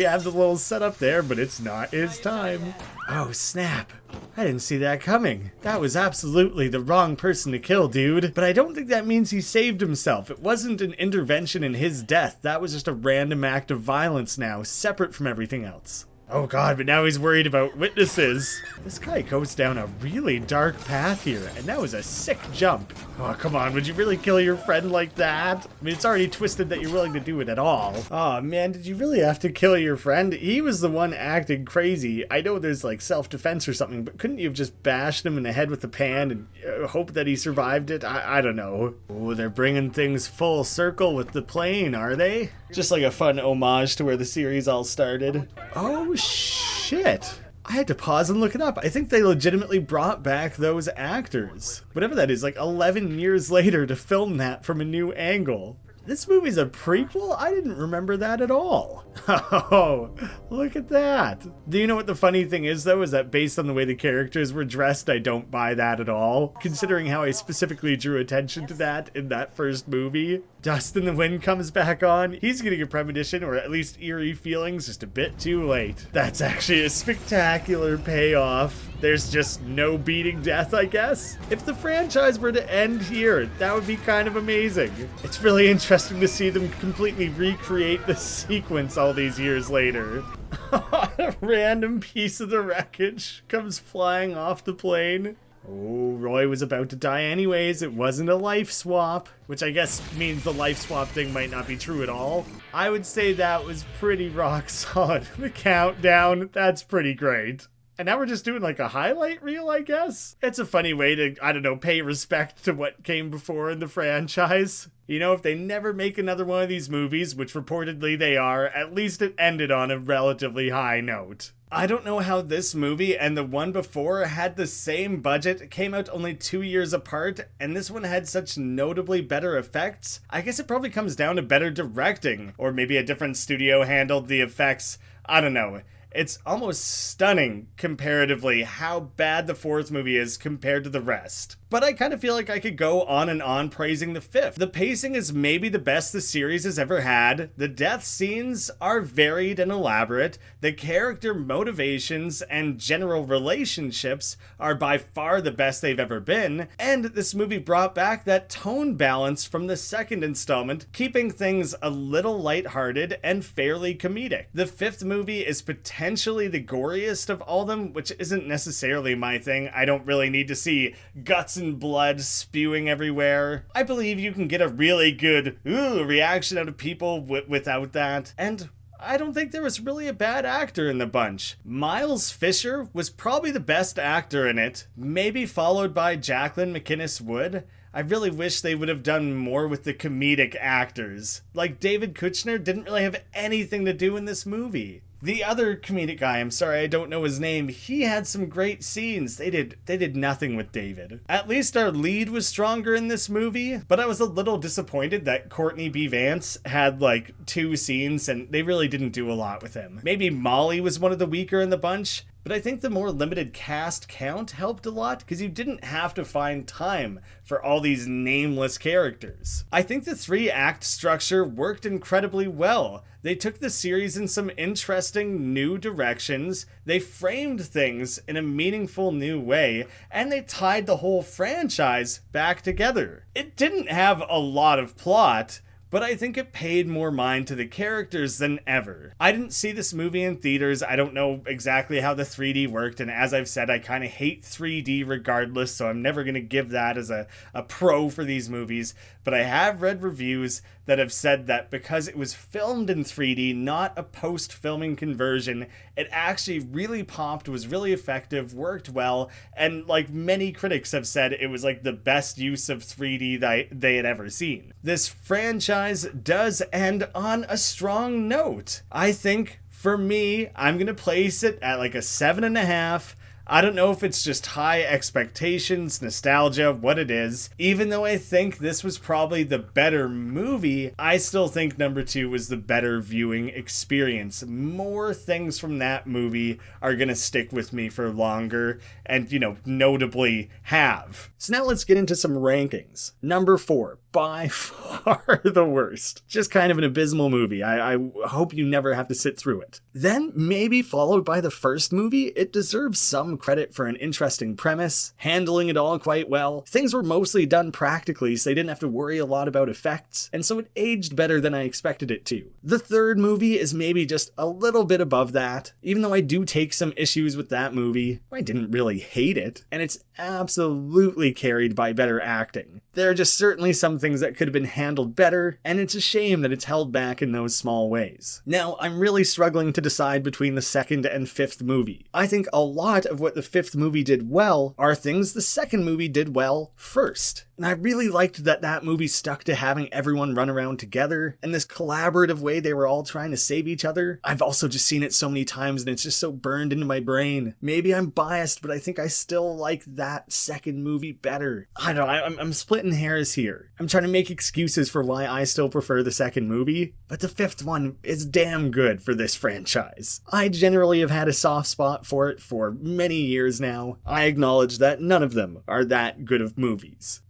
have the little setup there, but it's not his time. Oh, snap. I didn't see that coming. That was absolutely the wrong person to kill, dude. But I don't think that means he saved himself. It wasn't an intervention in his death. That was just a random act of violence now, separate from everything else. Oh god, but now he's worried about witnesses. This guy goes down a really dark path here, and that was a sick jump. Oh, come on, would you really kill your friend like that? I mean, it's already twisted that you're willing to do it at all. Oh man, did you really have to kill your friend? He was the one acting crazy. I know there's like self-defense or something, but couldn't you have just bashed him in the head with the pan and hope that he survived it? I don't know. Oh, they're bringing things full circle with the plane, are they? Just like a fun homage to where the series all started. Oh shit. I had to pause and look it up. I think they legitimately brought back those actors. Whatever that is, like 11 years later to film that from a new angle. This movie's a prequel? I didn't remember that at all. Oh, look at that. Do you know what the funny thing is, though? Is that based on the way the characters were dressed, I don't buy that at all. Considering how I specifically drew attention to that in that first movie. Dust in the Wind comes back on. He's getting a premonition, or at least eerie feelings, just a bit too late. That's actually a spectacular payoff. There's just no beating death, I guess. If the franchise were to end here, that would be kind of amazing. It's really interesting to see them completely recreate the sequence all these years later. A random piece of the wreckage comes flying off the plane. Oh, Roy was about to die anyways. It wasn't a life swap, which I guess means the life swap thing might not be true at all. I would say that was pretty rock solid. The countdown, that's pretty great. And now we're just doing like a highlight reel, I guess? It's a funny way to, I don't know, pay respect to what came before in the franchise. You know, if they never make another one of these movies, which reportedly they are, at least it ended on a relatively high note. I don't know how this movie and the one before had the same budget. It came out only 2 years apart, and this one had such notably better effects. I guess it probably comes down to better directing, or maybe a different studio handled the effects. I don't know. It's almost stunning, comparatively, how bad the fourth movie is compared to the rest. But I kind of feel like I could go on and on praising the fifth. The pacing is maybe the best the series has ever had. The death scenes are varied and elaborate. The character motivations and general relationships are by far the best they've ever been. And this movie brought back that tone balance from the second installment, keeping things a little lighthearted and fairly comedic. The fifth movie is potentially the goriest of all them, which isn't necessarily my thing. I don't really need to see guts and blood spewing everywhere. I believe you can get a really good reaction out of people without that. And I don't think there was really a bad actor in the bunch. Miles Fisher was probably the best actor in it, maybe followed by Jacqueline MacInnes Wood. I really wish they would have done more with the comedic actors. Like David Kushner didn't really have anything to do in this movie. The other comedic guy, I'm sorry I don't know his name, he had some great scenes. They did nothing with David. At least our lead was stronger in this movie, but I was a little disappointed that Courtney B. Vance had like 2 scenes and they really didn't do a lot with him. Maybe Molly was one of the weaker in the bunch, but I think the more limited cast count helped a lot because you didn't have to find time for all these nameless characters. I think the 3-act structure worked incredibly well. They took the series in some interesting new directions, they framed things in a meaningful new way, and they tied the whole franchise back together. It didn't have a lot of plot, but I think it paid more mind to the characters than ever. I didn't see this movie in theaters. I don't know exactly how the 3D worked, and as I've said, I kind of hate 3D regardless, so I'm never going to give that as a pro for these movies. But I have read reviews that have said that because it was filmed in 3D, not a post-filming conversion, it actually really popped, was really effective, worked well, and like many critics have said, it was like the best use of 3D that they had ever seen. This franchise does end on a strong note. I think, for me, I'm going to place it at like a 7.5. I don't know if it's just high expectations, nostalgia, what it is. Even though I think this was probably the better movie, I still think number 2 was the better viewing experience. More things from that movie are gonna stick with me for longer and, you know, notably have. So now let's get into some rankings. Number 4, by far the worst. Just kind of an abysmal movie. I hope you never have to sit through it. Then, maybe followed by the first movie, it deserves some credit for an interesting premise, handling it all quite well. Things were mostly done practically, so they didn't have to worry a lot about effects, and so it aged better than I expected it to. The third movie is maybe just a little bit above that, even though I do take some issues with that movie. I didn't really hate it, and it's absolutely carried by better acting. There are just certainly some things that could have been handled better, and it's a shame that it's held back in those small ways. Now, I'm really struggling to decide between the second and fifth movie. I think a lot of what the fifth movie did well are things the second movie did well first. And I really liked that that movie stuck to having everyone run around together, and this collaborative way they were all trying to save each other. I've also just seen it so many times and it's just so burned into my brain. Maybe I'm biased, but I think I still like that second movie better. I don't know, I'm splitting hairs here. I'm trying to make excuses for why I still prefer the second movie, but the fifth one is damn good for this franchise. I generally have had a soft spot for it for many years now. I acknowledge that none of them are that good of movies.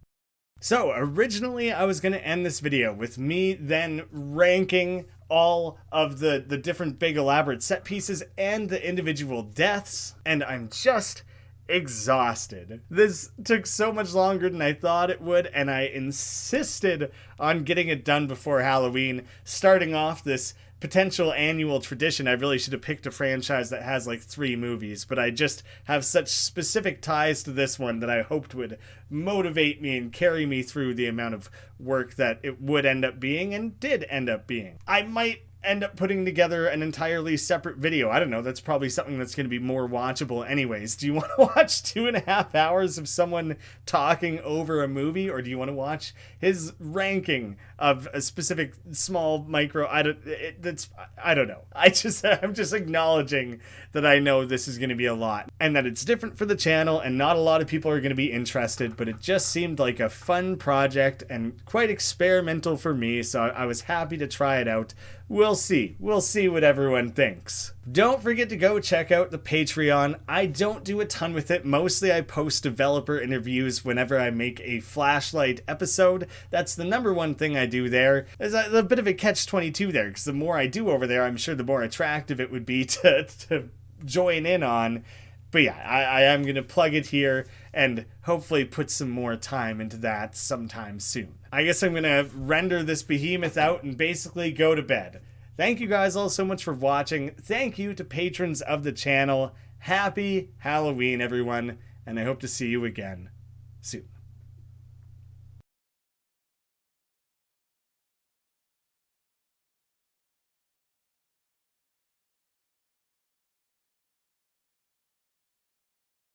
So originally I was going to end this video with me then ranking all of the different big elaborate set pieces and the individual deaths, and I'm just exhausted. This took so much longer than I thought it would, and I insisted on getting it done before Halloween, starting off this potential annual tradition. I really should have picked a franchise that has like 3 movies, but I just have such specific ties to this one that I hoped would motivate me and carry me through the amount of work that it would end up being and did end up being. I might end up putting together an entirely separate video. I don't know, that's probably something that's going to be more watchable anyways. Do you want to watch 2.5 hours of someone talking over a movie, or do you want to watch his ranking of a specific small micro? I don't know. I'm just acknowledging that I know this is going to be a lot and that it's different for the channel and not a lot of people are going to be interested, but it just seemed like a fun project and quite experimental for me, so I was happy to try it out. We'll see. We'll see what everyone thinks. Don't forget to go check out the Patreon. I don't do a ton with it. Mostly I post developer interviews whenever I make a Flashlight episode. That's the #1 thing I do there. There's a bit of a catch-22 there, because the more I do over there, I'm sure the more attractive it would be to join in on. But yeah, I am going to plug it here and hopefully put some more time into that sometime soon. I guess I'm going to render this behemoth out and basically go to bed. Thank you guys all so much for watching. Thank you to patrons of the channel. Happy Halloween, everyone, and I hope to see you again soon.